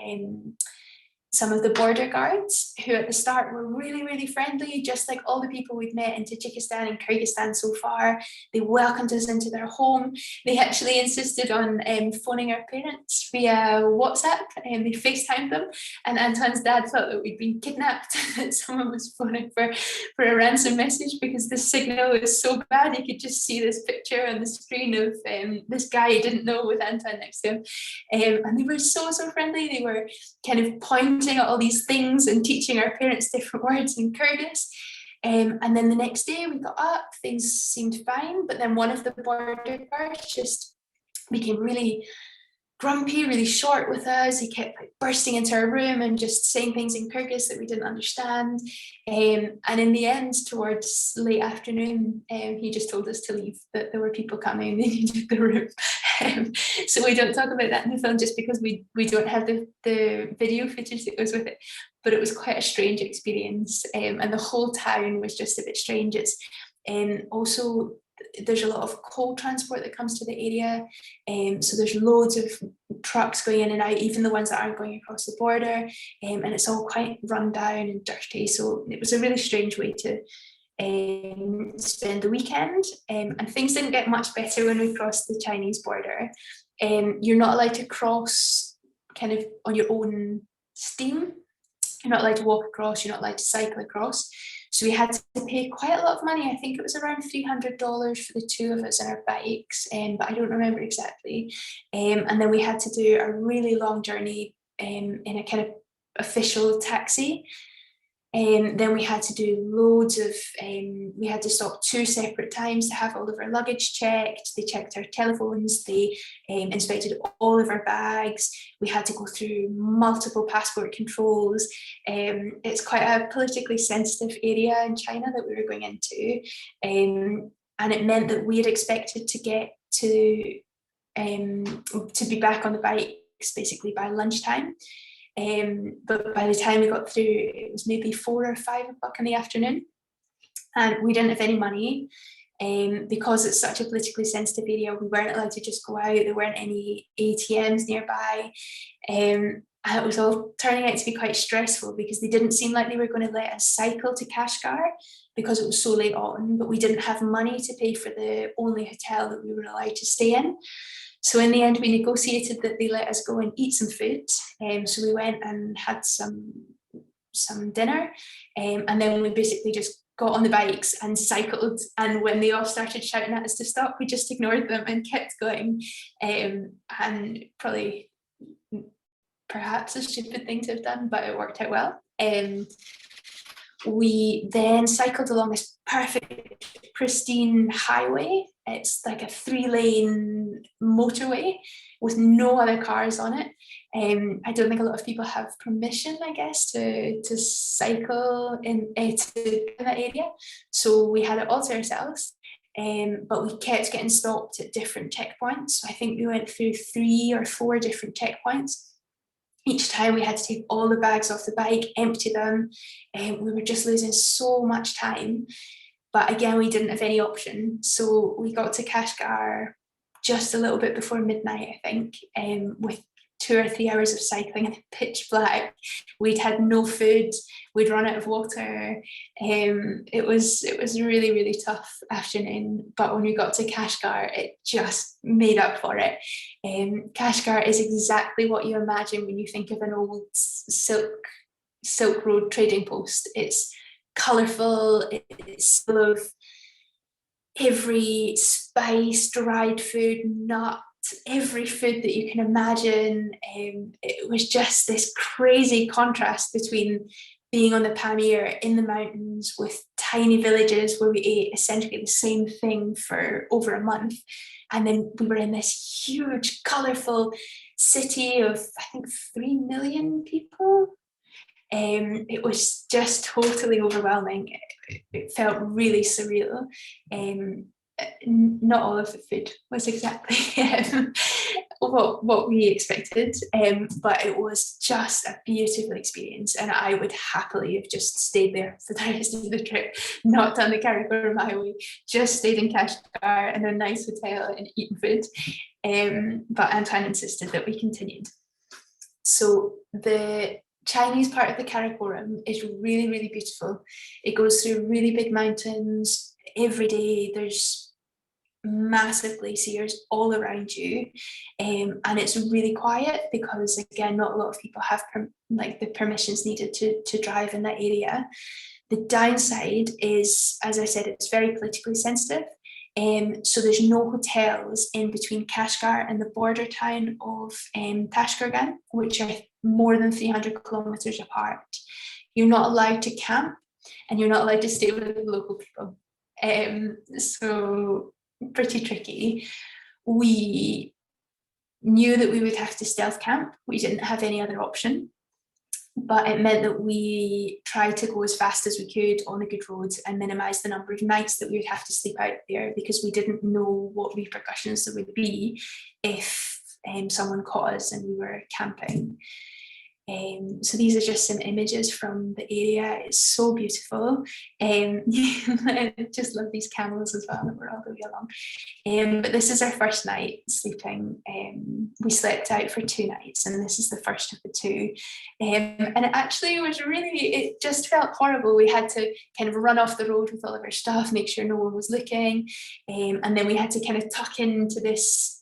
S2: of the border guards who at the start were really friendly, just like all the people we'd met in Tajikistan and Kyrgyzstan so far. They welcomed us into their home. They actually insisted on phoning our parents via WhatsApp, and they FaceTimed them. And Antoine's dad thought that we'd been kidnapped, that someone was phoning for a ransom message, because the signal was so bad. He could just see this picture on the screen of this guy he didn't know with Antoine next to him. And they were so friendly. They were kind of pointing at all these things and teaching our parents different words in Kyrgyz. And then the next day we got up, things seemed fine, but then one of the border guards just became really grumpy, really short with us. He kept bursting into our room and just saying things in Kyrgyz that we didn't understand. And in the end, towards late afternoon, he just told us to leave, that there were people coming, they needed the room. So we don't talk about that in the film just because we don't have the video footage that goes with it. But it was quite a strange experience, and the whole town was just a bit strange. It's also, there's a lot of coal transport that comes to the area, so there's loads of trucks going in and out, even the ones that aren't going across the border, and it's all quite run down and dirty. So it was a really strange way to spend the weekend, and things didn't get much better when we crossed the Chinese border. You're not allowed to cross kind of on your own steam. You're not allowed to walk across, you're not allowed to cycle across. So we had to pay quite a lot of money. I think it was around $300 for the two of us on our bikes, but I don't remember exactly. And then we had to do a really long journey in a kind of official taxi. Then we had to do loads of, we had to stop 2 separate times to have all of our luggage checked. They checked our telephones, they inspected all of our bags. We had to go through multiple passport controls. It's quite a politically sensitive area in China that we were going into. And it meant that we had expected to get to be back on the bikes basically by lunchtime. But by the time we got through, it was maybe 4 or 5 o'clock in the afternoon, and we didn't have any money. Because it's such a politically sensitive area, we weren't allowed to just go out. There weren't any ATMs nearby, and it was all turning out to be quite stressful because they didn't seem like they were going to let us cycle to Kashgar because it was so late on, but we didn't have money to pay for the only hotel that we were allowed to stay in. So in the end, we negotiated that they let us go and eat some food. So we went and had some dinner, and then we basically just got on the bikes and cycled. And when they all started shouting at us to stop, we just ignored them and kept going. And probably, perhaps a stupid thing to have done, but it worked out well. We then cycled along this perfect, pristine highway. It's like a 3-lane motorway with no other cars on it. I don't think a lot of people have permission, I guess, to cycle in that area. So we had it all to ourselves. But we kept getting stopped at different checkpoints. So I think we went through 3 or 4 different checkpoints. Each time we had to take all the bags off the bike, empty them. We were just losing so much time. But again, we didn't have any option. So we got to Kashgar just a little bit before midnight, I think, with 2 or 3 hours of cycling in pitch black. We'd had no food. We'd run out of water. It was a really, really tough afternoon. But when we got to Kashgar, it just made up for it. Kashgar is exactly what you imagine when you think of an old Silk Road trading post. It's colourful. It's full of every spice, dried food, nut, every food that you can imagine. It was just this crazy contrast between being on the Pamir in the mountains with tiny villages where we ate essentially the same thing for over a month, and then we were in this huge colourful city of I think 3 million people. It was just totally overwhelming. It felt really surreal. Not all of the food was exactly what we expected, but it was just a beautiful experience, and I would happily have just stayed there for the rest of the trip, not done the Karakoram Highway, just stayed in Kashgar in a nice hotel and eaten food. But Antoine insisted that we continued. So the Chinese part of the Karakoram is really, really beautiful. It goes through really big mountains. Every day there's massive glaciers all around you, and it's really quiet because again not a lot of people have the permissions needed to drive in that area. The downside is, as I said, it's very politically sensitive, so there's no hotels in between Kashgar and the border town of Tashkurgan, which are more than 300 kilometers apart. You're not allowed to camp, and you're not allowed to stay with the local people. So pretty tricky. We knew that we would have to stealth camp. We didn't have any other option. but it meant that we tried to go as fast as we could on the good roads and minimise the number of nights that we would have to sleep out there, because we didn't know what repercussions there would be if someone caught us and we were camping. So these are just some images from the area. It's so beautiful. I just love these camels as well that were all the way along. But this is our first night sleeping. We slept out for 2 nights, and this is the first of the 2. And it actually was it just felt horrible. We had to kind of run off the road with all of our stuff, make sure no one was looking. And then we had to kind of tuck into this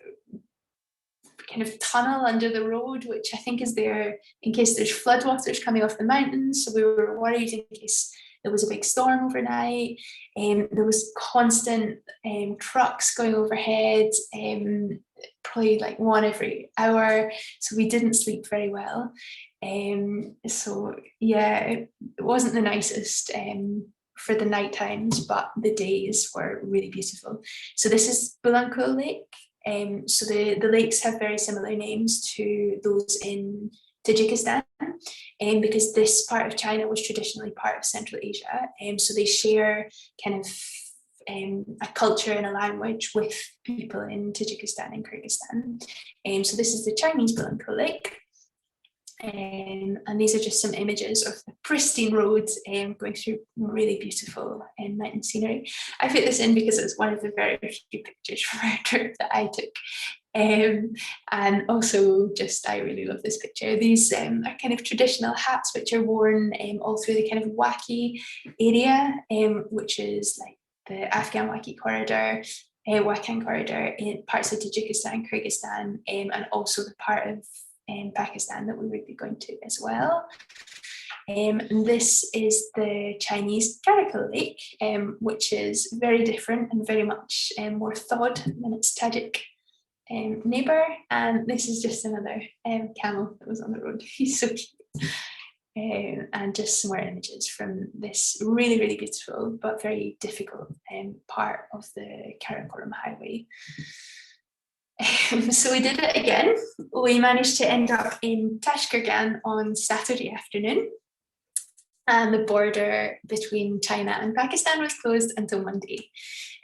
S2: kind of tunnel under the road, which I think is there in case there's floodwaters coming off the mountains. So we were worried in case there was a big storm overnight. There was constant trucks going overhead, probably like one every hour. So we didn't sleep very well. So yeah, it wasn't the nicest for the night times, but the days were really beautiful. So this is Blanco Lake. So the lakes have very similar names to those in Tajikistan, because this part of China was traditionally part of Central Asia, so they share kind of a culture and a language with people in Tajikistan and Kyrgyzstan. So this is the Chinese Blanco Lake. And these are just some images of the pristine roads going through really beautiful mountain scenery. I put this in because it's one of the very few pictures from our trip that I took. And also just, I really love this picture. These are kind of traditional hats which are worn all through the kind of Waki area, which is like the Afghan Waki corridor, Wakhan corridor in parts of Tajikistan, Kyrgyzstan, and also the part of Pakistan that we would be going to as well. And this is the Chinese Karakoram Lake, which is very different and very much more thawed than its Tajik neighbour. And this is just another camel that was on the road. He's so cute. And just some more images from this really, really beautiful but very difficult part of the Karakoram Highway. So we did it again. We managed to end up in Tashkent on Saturday afternoon, and the border between China and Pakistan was closed until Monday.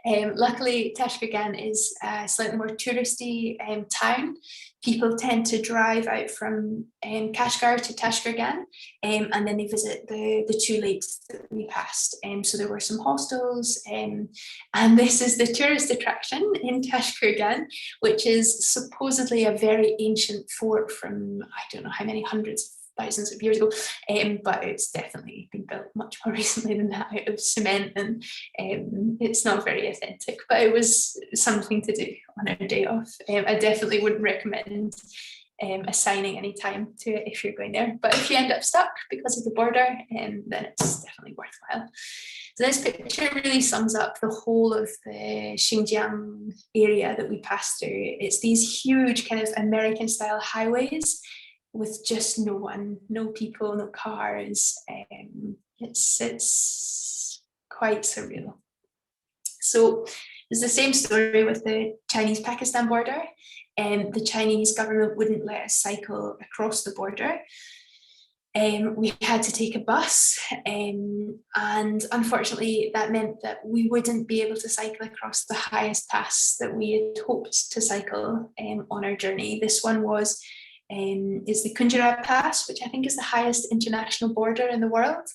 S2: Luckily, Tashkent is a slightly more touristy town. People tend to drive out from Kashgar to Tashkent, and then they visit the 2 lakes that we passed. So there were some hostels, and this is the tourist attraction in Tashkent, which is supposedly a very ancient fort from, I don't know how many hundreds of thousands of years ago, but it's definitely been built much more recently than that out of cement, and it's not very authentic, but it was something to do on our day off. I definitely wouldn't recommend assigning any time to it if you're going there, but if you end up stuck because of the border, then it's definitely worthwhile. So this picture really sums up the whole of the Xinjiang area that we passed through. It's these huge kind of American style highways with just no one, no people, no cars. It's quite surreal. So it's the same story with the Chinese-Pakistan border. The Chinese government wouldn't let us cycle across the border. We had to take a bus, and unfortunately that meant that we wouldn't be able to cycle across the highest pass that we had hoped to cycle on our journey. This one is the Kunjara Pass, which I think is the highest international border in the world,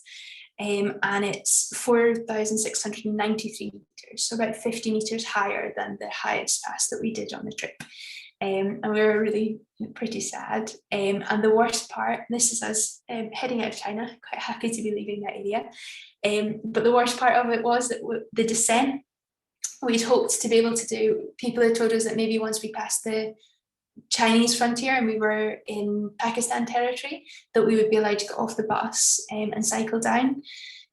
S2: and it's 4,693 meters, so about 50 meters higher than the highest pass that we did on the trip. And we were really pretty sad. And the worst part, this is us heading out of China, quite happy to be leaving that area. But the worst part of it was that the descent, we'd hoped to be able to do, people had told us that maybe once we passed the Chinese frontier and we were in Pakistan territory, that we would be allowed to get off the bus and cycle down.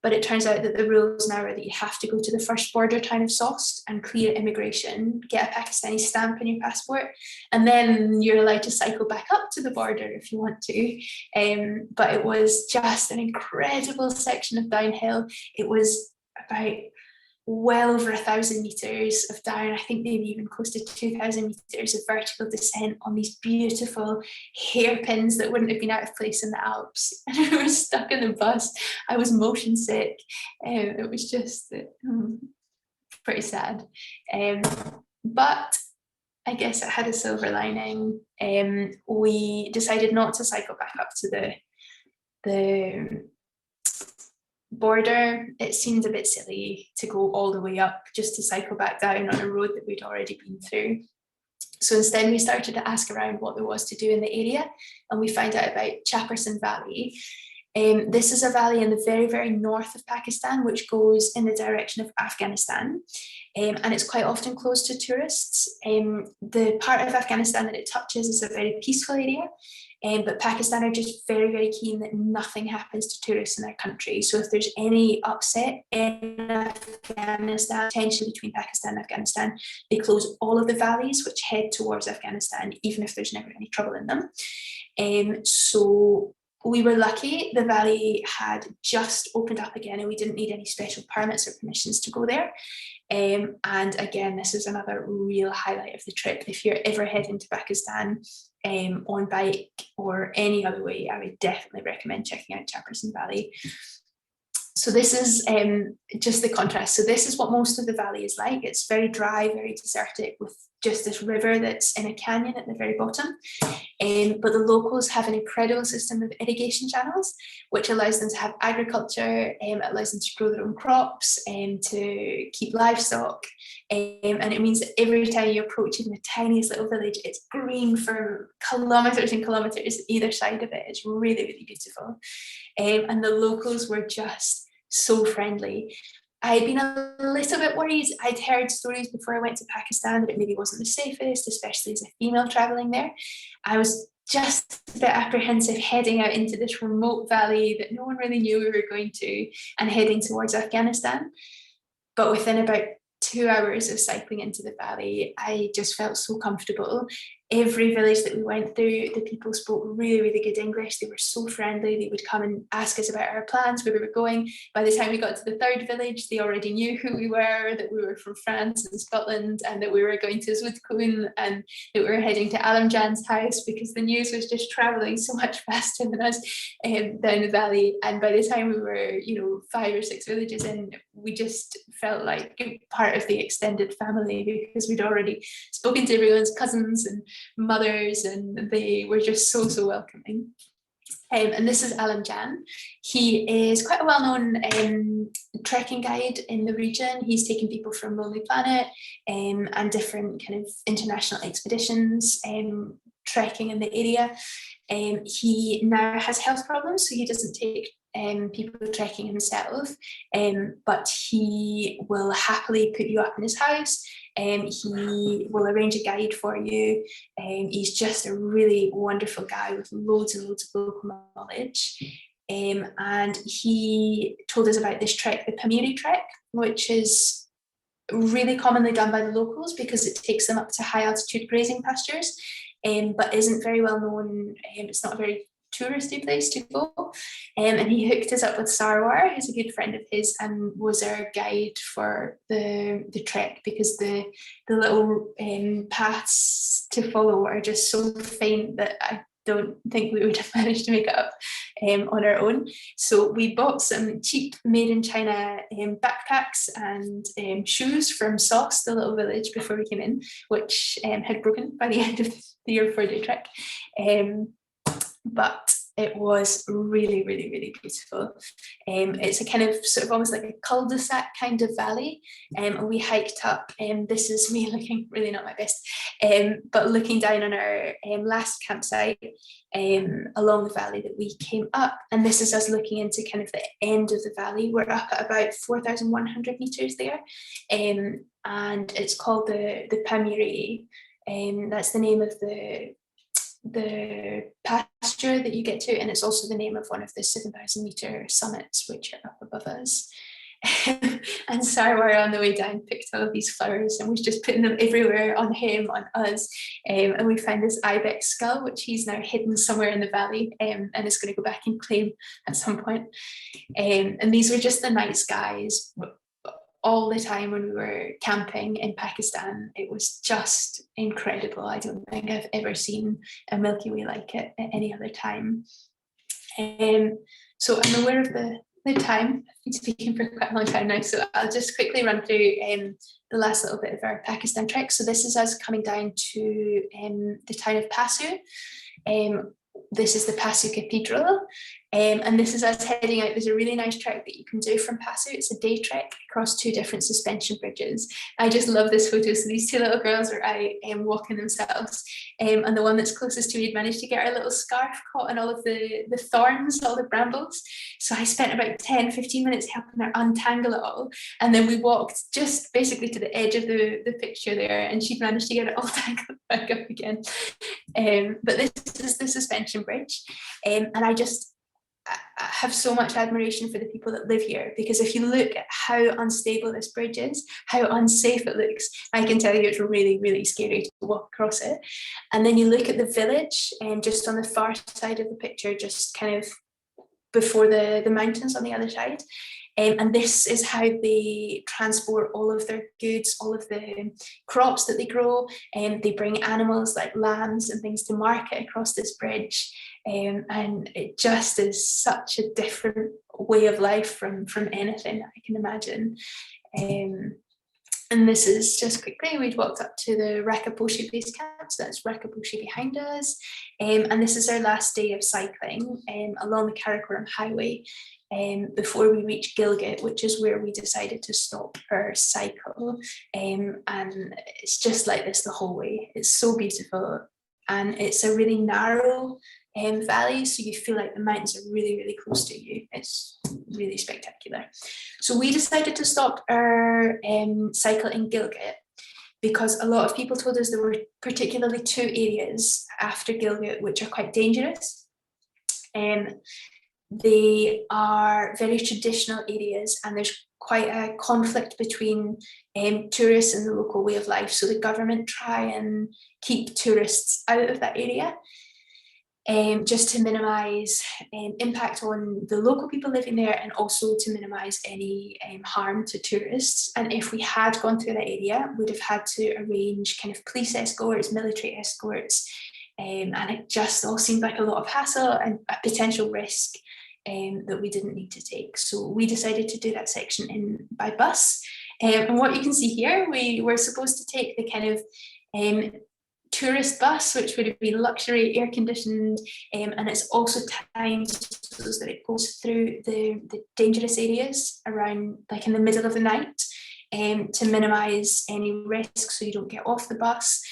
S2: But it turns out that the rules now are that you have to go to the first border town of Sost and clear immigration, get a Pakistani stamp on your passport, and then you're allowed to cycle back up to the border if you want to. But it was just an incredible section of downhill. It was about well over 1,000 meters of down, I think maybe even close to 2,000 meters of vertical descent on these beautiful hairpins that wouldn't have been out of place in the Alps. And we were stuck in the bus. I was motion sick. It was just pretty sad. But I guess it had a silver lining. We decided not to cycle back up to the border. It seemed a bit silly to go all the way up just to cycle back down on a road that we'd already been through. So instead we started to ask around what there was to do in the area, and we found out about Jefferson Valley. This is a valley in the very, very north of Pakistan, which goes in the direction of Afghanistan. And it's quite often closed to tourists. The part of Afghanistan that it touches is a very peaceful area, but Pakistan are just very, very keen that nothing happens to tourists in their country. So if there's any upset in Afghanistan, tension between Pakistan and Afghanistan, they close all of the valleys which head towards Afghanistan, even if there's never any trouble in them. So we were lucky, the valley had just opened up again and we didn't need any special permits or permissions to go there. And again, this is another real highlight of the trip. If you're ever heading to Pakistan on bike or any other way, I would definitely recommend checking out Jefferson Valley. So this is just the contrast. So this is what most of the valley is like. It's very dry, very desertic, with just this river that's in a canyon at the very bottom. But the locals have an incredible system of irrigation channels, which allows them to have agriculture, it allows them to grow their own crops, to keep livestock. And it means that every time you approach even the tiniest little village, it's green for kilometers and kilometers either side of it. It's really, really beautiful. And the locals were just so friendly. I'd been a little bit worried. I'd heard stories before I went to Pakistan that it maybe wasn't the safest, especially as a female traveling there. I was just a bit apprehensive heading out into this remote valley that no one really knew we were going to and heading towards Afghanistan. But within about 2 hours of cycling into the valley, I just felt so comfortable. Every village that we went through, the people spoke really, really good English. They were so friendly. They would come and ask us about our plans, where we were going. By the time we got to the third village, they already knew who we were, that we were from France and Scotland, and that we were going to Bulancool, and that we were heading to Alamjan's house, because the news was just traveling so much faster than us down the valley. And by the time we were, 5 or 6 villages in, we just felt like part of the extended family, because we'd already spoken to everyone's cousins and mothers, and they were just so welcoming. And this is Alamjan. He is quite a well-known trekking guide in the region. He's taken people from Lonely Planet and different kind of international expeditions trekking in the area. He now has health problems, so he doesn't take people trekking himself, but he will happily put you up in his house. He will arrange a guide for you. He's just a really wonderful guy with loads and loads of local knowledge. And he told us about this trek, the Pamir trek, which is really commonly done by the locals because it takes them up to high altitude grazing pastures, but isn't very well known. It's not a very touristy place to go. And he hooked us up with Sarwar, who's a good friend of his, and was our guide for the trek, because the little paths to follow are just so faint that I don't think we would have managed to make it up on our own. So we bought some cheap made in China backpacks and shoes from Sos, the little village, before we came in, which had broken by the end of the 4-day trek. But it was really, really, really beautiful. It's a kind of sort of almost like a cul-de-sac kind of valley. And we hiked up, this is me looking really not my best, but looking down on our last campsite along the valley that we came up. And this is us looking into kind of the end of the valley. We're up at about 4,100 meters there. And it's called the Pamir. That's the name of the pasture that you get to, and it's also the name of one of the 7,000 meter summits which are up above us. And Sarwar on the way down picked all of these flowers and was just putting them everywhere, on him, on us, and we found this ibex skull which he's now hidden somewhere in the valley, and is going to go back and claim at some point. And these were just the night skies all the time when we were camping in Pakistan. It was just incredible. I don't think I've ever seen a Milky Way like it at any other time. So I'm aware of the time. I've been speaking for quite a long time now, so I'll just quickly run through the last little bit of our Pakistan trek. So this is us coming down to the town of Pasu. This is the Pasu Cathedral, and this is us heading out. There's a really nice trek that you can do from Pasu. It's a day trek across 2 different suspension bridges. I just love this photo. So these 2 little girls are out walking themselves, and the one that's closest to me had managed to get her little scarf caught in all of the thorns, all the brambles. So I spent about 10-15 minutes helping her untangle it all, and then we walked just basically to the edge of the picture there, and she'd managed to get it all tangled back up again. But this is the suspension bridge, and I have so much admiration for the people that live here, because if you look at how unstable this bridge is, how unsafe it looks, I can tell you it's really, really scary to walk across it. And then you look at the village, and just on the far side of the picture, just kind of before the mountains on the other side. And this is how they transport all of their goods, all of the crops that they grow, and they bring animals like lambs and things to market across this bridge. And it just is such a different way of life from anything I can imagine. And this is just quickly, we'd walked up to the Rakaposhi base camp, so that's Rakaposhi behind us. And this is our last day of cycling along the Karakoram Highway before we reach Gilgit, which is where we decided to stop our cycle. And it's just like this the whole way. It's so beautiful, and it's a really narrow valley, so you feel like the mountains are really, really close to you. It's really spectacular. So we decided to stop our cycle in Gilgit because a lot of people told us there were particularly 2 areas after Gilgit which are quite dangerous. They are very traditional areas, and there's quite a conflict between tourists and the local way of life. So the government try and keep tourists out of that area, just to minimise impact on the local people living there, and also to minimise any harm to tourists. And if we had gone through that area, we'd have had to arrange kind of police escorts, military escorts, and it just all seemed like a lot of hassle and a potential risk that we didn't need to take. So we decided to do that section in by bus. And what you can see here, we were supposed to take the kind of tourist bus, which would have been luxury, air conditioned, and it's also timed so that it goes through the dangerous areas around, like in the middle of the night, to minimise any risk so you don't get off the bus.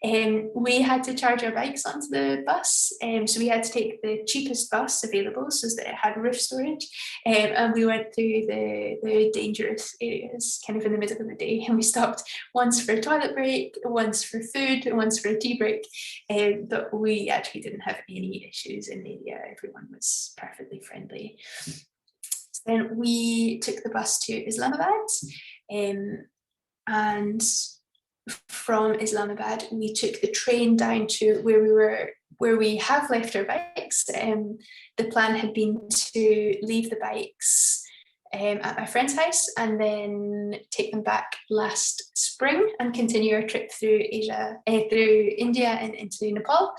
S2: We had to charge our bikes onto the bus, so we had to take the cheapest bus available so that it had roof storage, and we went through the dangerous areas kind of in the middle of the day, and we stopped once for a toilet break, once for food, and once for a tea break, but we actually didn't have any issues in the area. Everyone was perfectly friendly. So then we took the bus to Islamabad, and from Islamabad we took the train down to where we have left our bikes. The plan had been to leave the bikes at my friend's house and then take them back last spring and continue our trip through Asia, through India and into Nepal.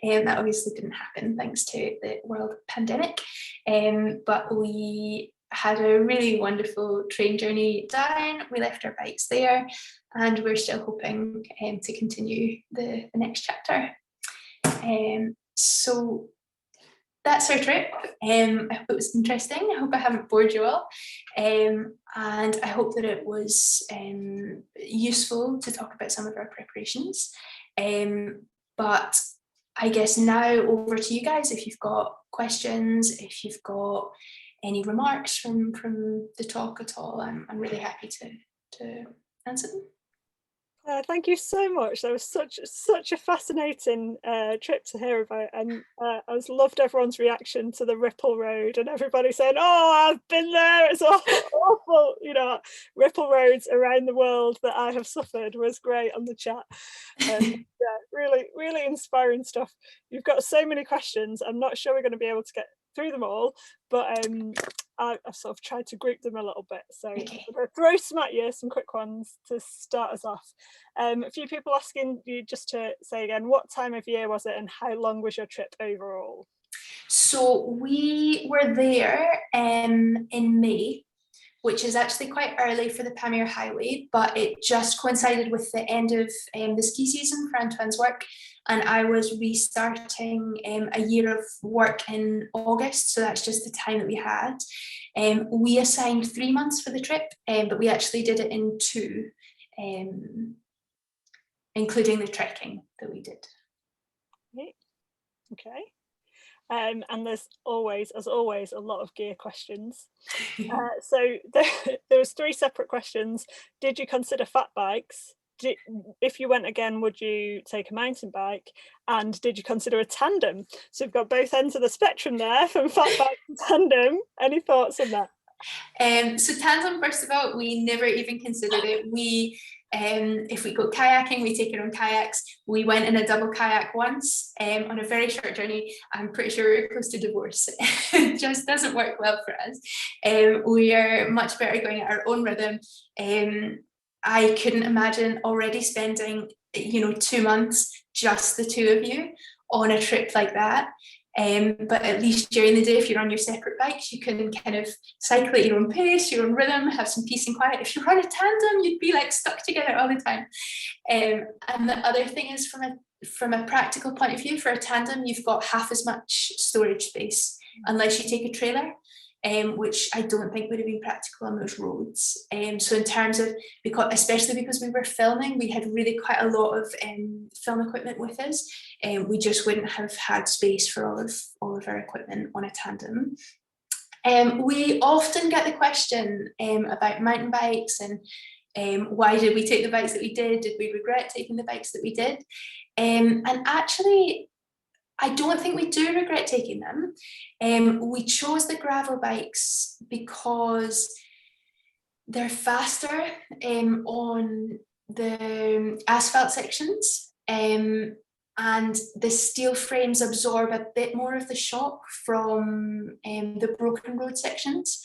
S2: That obviously didn't happen thanks to the world pandemic, but we had a really wonderful train journey down. We left our bikes there, and we're still hoping to continue the next chapter. So that's our trip. I hope it was interesting. I hope I haven't bored you all. And I hope that it was useful to talk about some of our preparations. But I guess now over to you guys if you've got questions, if you've got any remarks from the talk at all. I'm really happy to answer them.
S1: Thank you so much. That was such a fascinating trip to hear about, and I loved everyone's reaction to the Ripple Road and everybody saying, "Oh, I've been there. It's awful." You know, Ripple roads around the world that I have suffered was great on the chat. Yeah, really inspiring stuff. You've got so many questions. I'm not sure we're going to be able to get through them all, but I've sort of tried to group them a little bit. So
S2: Okay.
S1: I'm going to throw some at you, some quick ones to start us off. A few people asking you just to say again, what time of year was it and how long was your trip overall?
S2: So we were there in May, which is actually quite early for the Pemi Highway, but it just coincided with the end of the ski season for Antoine's work. And I was restarting a year of work in August, so that's just the time that we had. We assigned 3 months for the trip, but we actually did it in 2, including the trekking that we did.
S1: Okay. And there's always, as always, a lot of gear questions. So there was 3 separate questions. Did you consider fat bikes? If you went again, would you take a mountain bike? And did you consider a tandem? So we've got both ends of the spectrum there, from fat bike to tandem. Any thoughts on that?
S2: So tandem, first of all, we never even considered it. We, if we go kayaking, we take our own kayaks. We went in a double kayak once on a very short journey. I'm pretty sure we were close to divorce. It just doesn't work well for us. We are much better going at our own rhythm. I couldn't imagine already spending, 2 months, just the 2 of you, on a trip like that. But at least during the day, if you're on your separate bikes, you can kind of cycle at your own pace, your own rhythm, have some peace and quiet. If you run a tandem, you'd be like stuck together all the time. And the other thing is, from a practical point of view, for a tandem, you've got half as much storage space, unless you take a trailer, which I don't think would have been practical on those roads. So in terms of, especially because we were filming, we had really quite a lot of film equipment with us. We just wouldn't have had space for all of our equipment on a tandem. We often get the question about mountain bikes and why did we take the bikes that we did? Did we regret taking the bikes that we did? And actually, I don't think we do regret taking them. We chose the gravel bikes because they're faster on the asphalt sections, and the steel frames absorb a bit more of the shock from the broken road sections.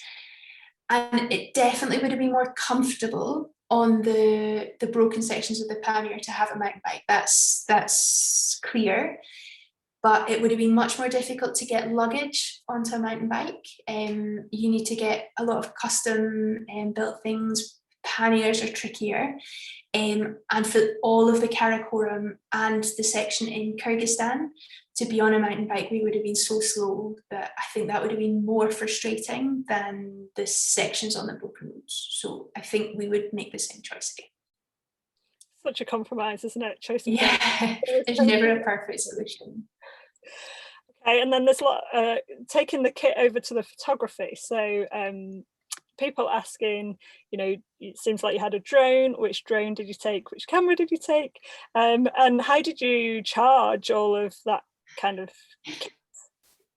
S2: And it definitely would have been more comfortable on the broken sections of the Pamir to have a mountain bike. That's clear. But it would have been much more difficult to get luggage onto a mountain bike. You need to get a lot of custom built things. Panniers are trickier. And for all of the Karakoram and the section in Kyrgyzstan, to be on a mountain bike, we would have been so slow that I think that would have been more frustrating than the sections on the broken roads. So I think we would make the same choice again.
S1: Such a compromise, isn't it? Choice of
S2: There's never a perfect solution.
S1: Okay, and then there's a lot taking the kit over to the photography. So people asking, it seems like you had a drone. Which drone did you take? Which camera did you take? And how did you charge all of that kind of kit?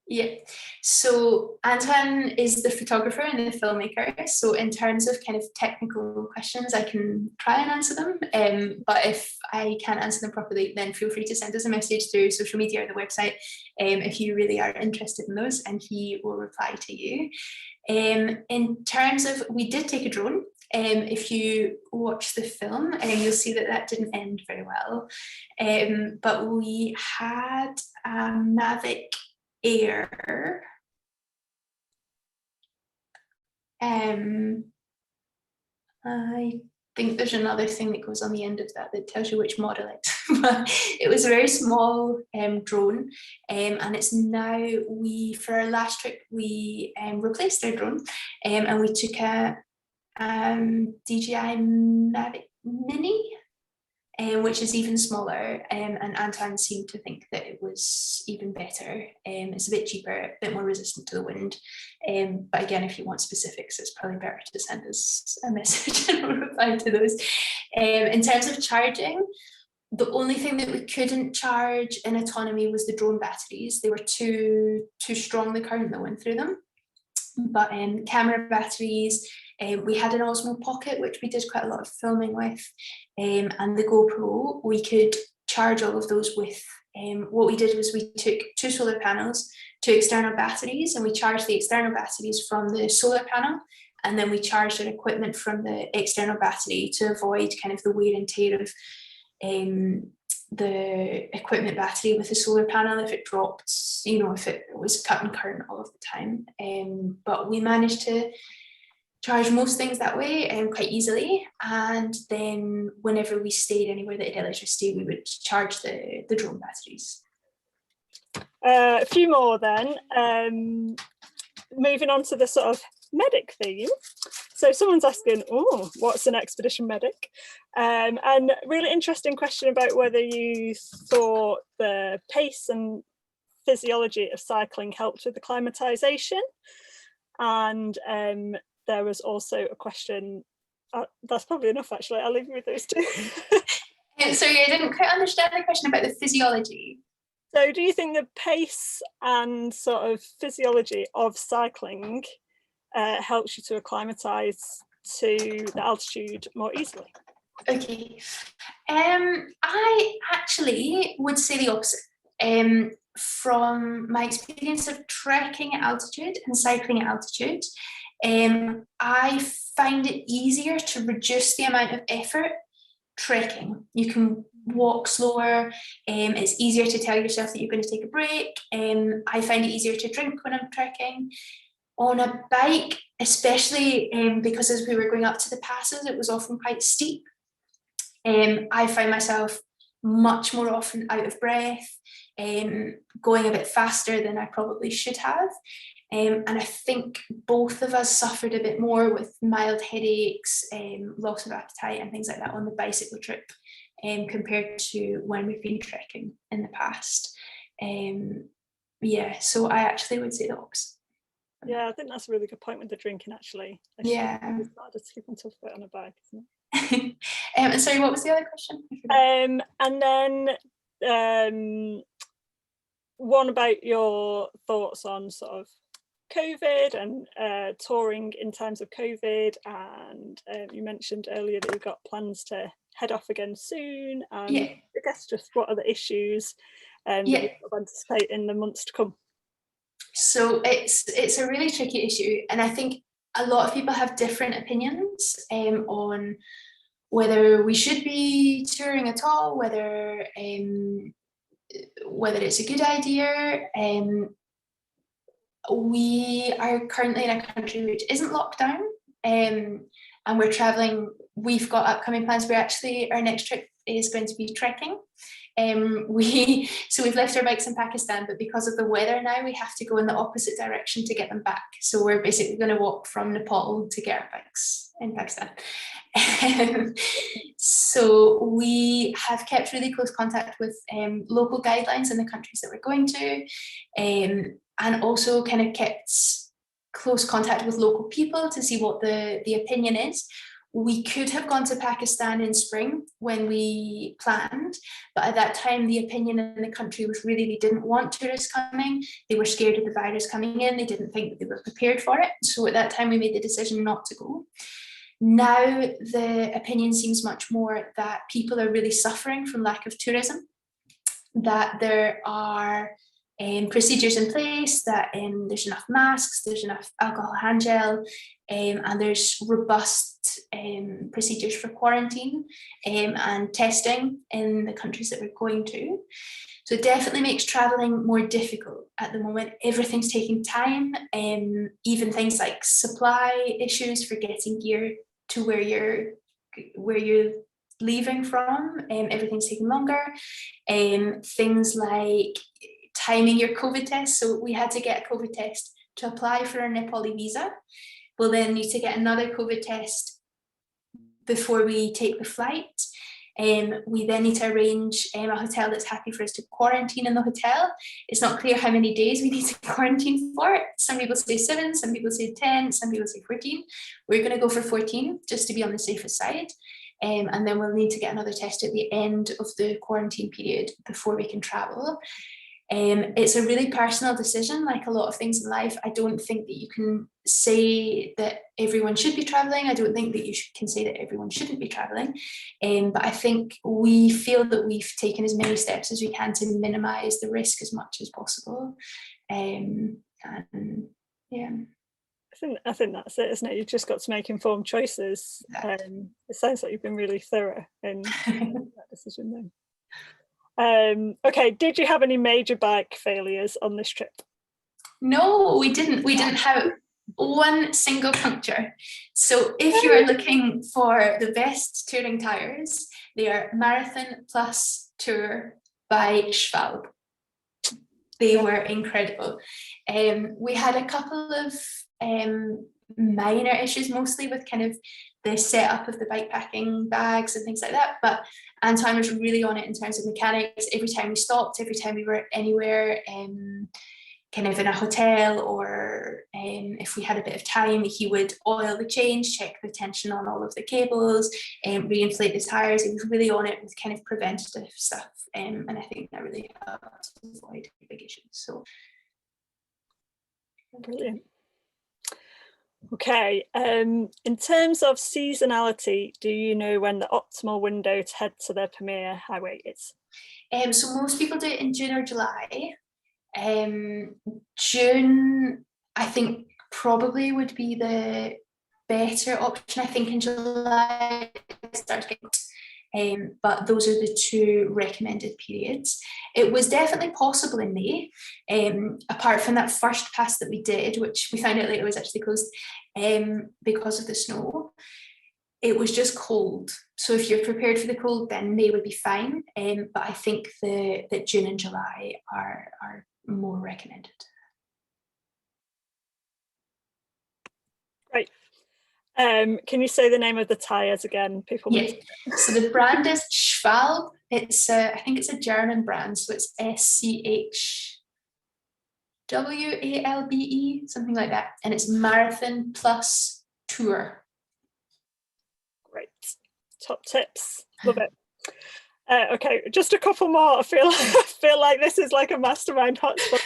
S2: Yeah, so Antoine is the photographer and the filmmaker. So in terms of kind of technical questions, I can try and answer them. But if I can't answer them properly, then feel free to send us a message through social media or the website if you really are interested in those, and he will reply to you. In terms of, we did take a drone. If you watch the film, you'll see that didn't end very well. But we had a Mavic Air. I think there's another thing that goes on the end of that tells you which model it's. But it was a very small drone, and it's now, for our last trip, we replaced our drone, and we took a DJI Mavic Mini, which is even smaller, and Antoine seemed to think that it was even better. It's a bit cheaper, a bit more resistant to the wind, but again, if you want specifics, it's probably better to send us a message and we'll reply to those. In terms of charging, the only thing that we couldn't charge in autonomy was the drone batteries. They were too strong, the current that went through them. But camera batteries, we had an Osmo Pocket, which we did quite a lot of filming with, and the GoPro, we could charge all of those with what we did was we took 2 solar panels, 2 external batteries, and we charged the external batteries from the solar panel, and then we charged our equipment from the external battery to avoid kind of the wear and tear of the equipment battery with the solar panel if it dropped, you know, if it was cutting current all of the time. But we managed to charge most things that way quite easily, and then whenever we stayed anywhere that had electricity, we would charge the drone batteries.
S1: A few more then. Moving on to the sort of medic theme. So someone's asking, oh, what's an expedition medic? And really interesting question about whether you thought the pace and physiology of cycling helped with acclimatization. And there was also a question, that's probably enough actually, I'll leave you with those 2.
S2: Sorry, I didn't quite understand the question about the physiology.
S1: So do you think the pace and sort of physiology of cycling helps you to acclimatise to the altitude more easily?
S2: Okay, I actually would say the opposite. From my experience of trekking at altitude and cycling at altitude, I find it easier to reduce the amount of effort trekking. You can walk slower, it's easier to tell yourself that you're going to take a break. I find it easier to drink when I'm trekking. On a bike, especially because as we were going up to the passes, it was often quite steep. I find myself much more often out of breath, going a bit faster than I probably should have. And I think both of us suffered a bit more with mild headaches, loss of appetite and things like that on the bicycle trip compared to when we've been trekking in the past. Yeah, so I actually would say the opposite.
S1: Yeah, I think that's a really good point with the drinking actually.
S2: Yeah.
S1: It's harder to keep on top of it on a bike, isn't it?
S2: Sorry, what was the other question?
S1: And then one about your thoughts on sort of COVID and touring in times of COVID, and you mentioned earlier that you've got plans to head off again soon, and
S2: Yeah.
S1: I guess just what are the issues that you sort of anticipate in the months to come?
S2: So it's a really tricky issue, and I think a lot of people have different opinions on whether we should be touring at all, whether it's a good idea. We are currently in a country which isn't locked down, and we're traveling. We've got upcoming plans. Our next trip is going to be trekking. We've left our bikes in Pakistan, but because of the weather now, we have to go in the opposite direction to get them back. So we're basically going to walk from Nepal to get our bikes in Pakistan. So we have kept really close contact with local guidelines in the countries that we're going to, and also kind of kept close contact with local people to see what the opinion is. We could have gone to Pakistan in spring when we planned, but at that time the opinion in the country was really they didn't want tourists coming. They were scared of the virus coming in. They didn't think that they were prepared for it. So at that time we made the decision not to go. Now the opinion seems much more that people are really suffering from lack of tourism, that there are procedures in place, that there's enough masks, there's enough alcohol hand gel, and there's robust procedures for quarantine and testing in the countries that we're going to. So it definitely makes traveling more difficult at the moment. Everything's taking time, even things like supply issues for getting gear to where you're leaving from, everything's taking longer. Things like timing your COVID test. So we had to get a COVID test to apply for our Nepali visa. We'll then need to get another COVID test before we take the flight. We then need to arrange a hotel that's happy for us to quarantine in the hotel. It's not clear how many days we need to quarantine for. Some people say 7, some people say 10, some people say 14. We're going to go for 14 just to be on the safest side. And then we'll need to get another test at the end of the quarantine period before we can travel. It's a really personal decision, like a lot of things in life. I don't think that you can say that everyone should be traveling. I don't think that you can say that everyone shouldn't be traveling. But I think we feel that we've taken as many steps as we can to minimize the risk as much as possible. And yeah.
S1: I think that's it, isn't it? You've just got to make informed choices. It sounds like you've been really thorough in that decision then. Okay, did you have any major bike failures on this trip?
S2: No, we didn't. We didn't have one single puncture. So if you are looking for the best touring tires, they are Marathon Plus Tour by Schwalbe. They were incredible. We had a couple of minor issues, mostly with kind of the setup of the bike packing bags and things like that, but Antoine was really on it in terms of mechanics. Every time we stopped, every time we were anywhere, kind of in a hotel, or if we had a bit of time, he would oil the chains, check the tension on all of the cables, reinflate the tires. He was really on it with kind of preventative stuff, and I think that really helped avoid big issues. So
S1: brilliant. Okay, in terms of seasonality, do you know when the optimal window to head to the Pemi Highway is?
S2: So most people do it in June or July. June, I think, probably would be the better option. I think in July it starts getting, but those are the two recommended periods. It was definitely possible in May, apart from that first pass that we did, which we found out later was actually closed because of the snow. It was just cold. So if you're prepared for the cold, then May would be fine. But I think that June and July are more recommended.
S1: Great. Can you say the name of the tyres again? People.
S2: Yeah. So the brand is Schwalbe. It's I think it's a German brand, so it's SCHWALBE, something like that, and it's Marathon Plus Tour. Great,
S1: top tips. Love it. Okay, just a couple more. I feel like this is like a mastermind hotspot.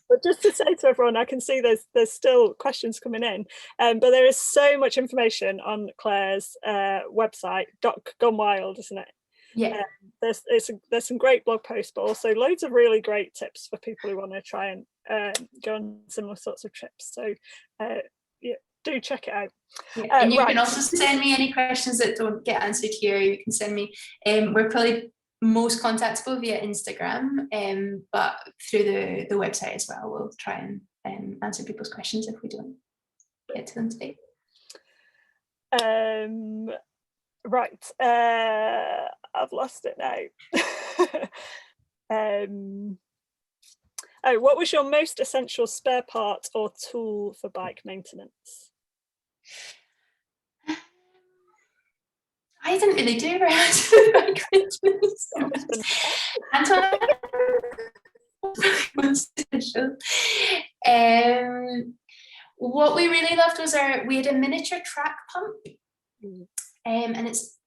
S1: But just to say to everyone, I can see there's still questions coming in, but there is so much information on Clare's website, Doc Gone Wild, isn't it?
S2: Yeah.
S1: There's some great blog posts, but also loads of really great tips for people who want to try and go on similar sorts of trips. So yeah, do check it out.
S2: Yeah. And you can also send me any questions that don't get answered here. You can send me. We're probably most contactable via Instagram, but through the website as well. We'll try and answer people's questions if we don't get to them today.
S1: Right. I've lost it now. Oh, what was your most essential spare part or tool for bike maintenance?
S2: I didn't really do very much with bike maintenance. Antoine most essential. What we really loved was we had a miniature track pump, and it's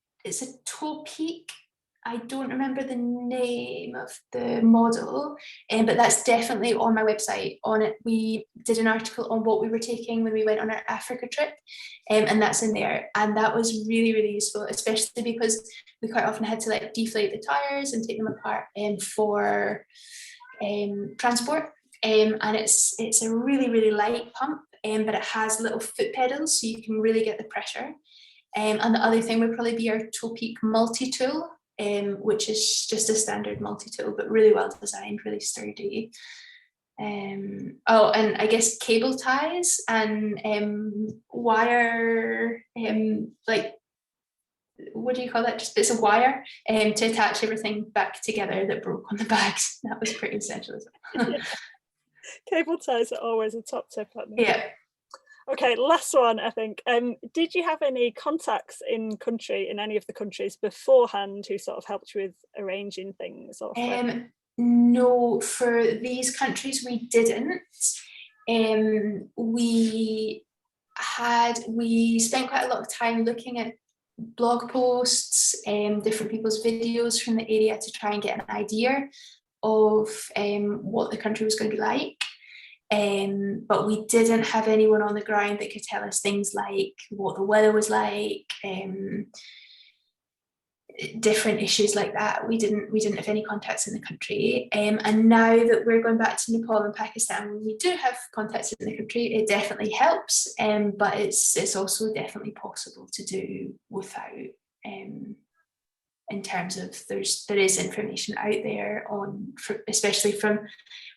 S2: a toe peak. I don't remember the name of the model, but that's definitely on my website. On it, we did an article on what we were taking when we went on our Africa trip, and that's in there. And that was really, really useful, especially because we quite often had to like deflate the tires and take them apart for transport. And it's a really, really light pump, but it has little foot pedals, so you can really get the pressure. And the other thing would probably be our Toe Peak multi-tool, which is just a standard multi-tool, but really well designed, really sturdy. Oh, and I guess cable ties and wire, like, what do you call that? Just bits of wire to attach everything back together that broke on the bags. That was pretty essential as well.
S1: Yeah. Cable ties are always a top tip, aren't they?
S2: Yeah.
S1: Okay, last one, I think. Did you have any contacts in any of the countries beforehand who sort of helped you with arranging things? Or
S2: no, for these countries we didn't. We spent quite a lot of time looking at blog posts, different people's videos from the area to try and get an idea of what the country was going to be like. But we didn't have anyone on the ground that could tell us things like what the weather was like, different issues like that. We didn't have any contacts in the country, and now that we're going back to Nepal and Pakistan, when we do have contacts in the country, it definitely helps, but it's also definitely possible to do without, in terms of there is information out there on, especially from,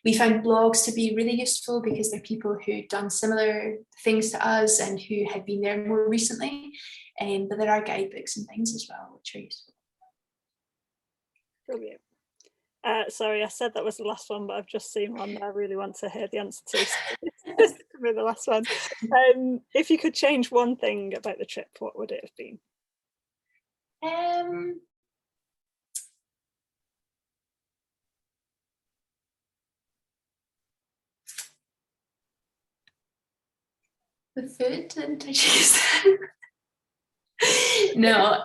S2: we found blogs to be really useful because they're people who'd done similar things to us and who had been there more recently, but there are guidebooks and things as well which are useful.
S1: Brilliant. Sorry, I said that was the last one, but I've just seen one that I really want to hear the answer to. So this could be the last one. If you could change one thing about the trip, what would it have been?
S2: The food in Tajikistan. No,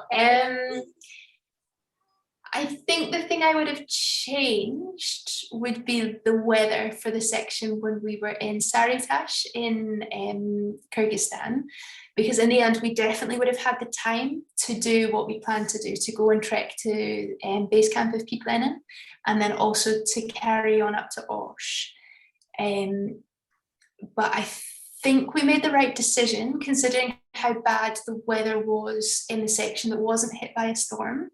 S2: I think the thing I would have changed would be the weather for the section when we were in Saritash in Kyrgyzstan, because in the end we definitely would have had the time to do what we planned to do, to go and trek to base camp of Peak Lenin, and then also to carry on up to Osh. But I think we made the right decision considering how bad the weather was in the section that wasn't hit by a storm.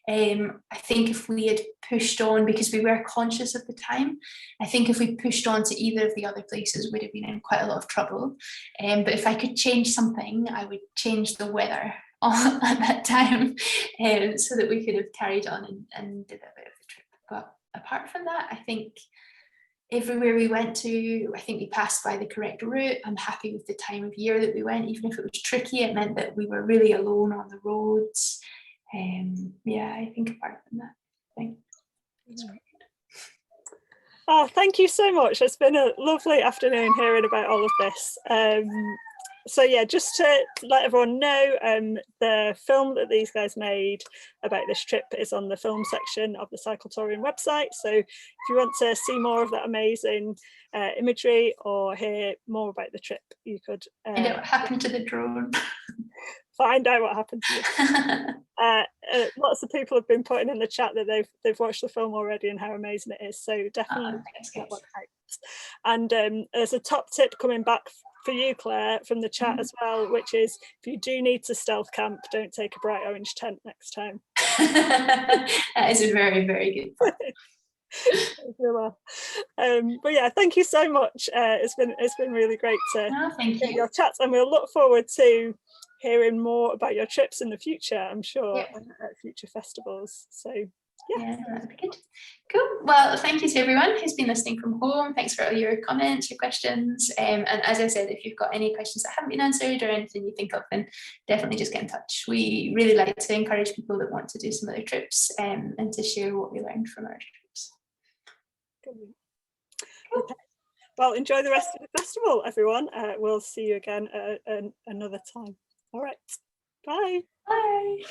S2: I think if we had pushed on, because we were conscious of the time, I think if we pushed on to either of the other places, we'd have been in quite a lot of trouble. But if I could change something, I would change the weather at that time, so that we could have carried on and did a bit of the trip. But apart from that, I think everywhere we went to, I think we passed by the correct route. I'm happy with the time of year that we went, even if it was tricky. It meant that we were really alone on the roads. Yeah, I think apart from that, I think it's great.
S1: Oh, thank you so much. It's been a lovely afternoon hearing about all of this. So yeah, just to let everyone know, the film that these guys made about this trip is on the film section of the Cycletorian website. So if you want to see more of that amazing imagery or hear more about the trip, you could
S2: find out what happened to the drone.
S1: Find out what happened to it. Lots of people have been putting in the chat that they've watched the film already and how amazing it is. So definitely check that one out. And there's a top tip coming back for you, Claire, from the chat as well, which is if you do need to stealth camp, don't take a bright orange tent next time.
S2: That is a very, very good point.
S1: But yeah, thank you so much. It's been really great to get your chats, and we'll look forward to hearing more about your trips in the future, I'm sure, at future festivals. So yeah,
S2: that'd be good. Cool. Well, thank you to everyone who's been listening from home. Thanks for all your comments, your questions, and as I said, if you've got any questions that haven't been answered or anything you think of, then definitely just get in touch. We really like to encourage people that want to do some other trips, and to share what we learned from our trips.
S1: Okay. Well, enjoy the rest of the festival, everyone. We'll see you again another time. All right. Bye.
S2: Bye.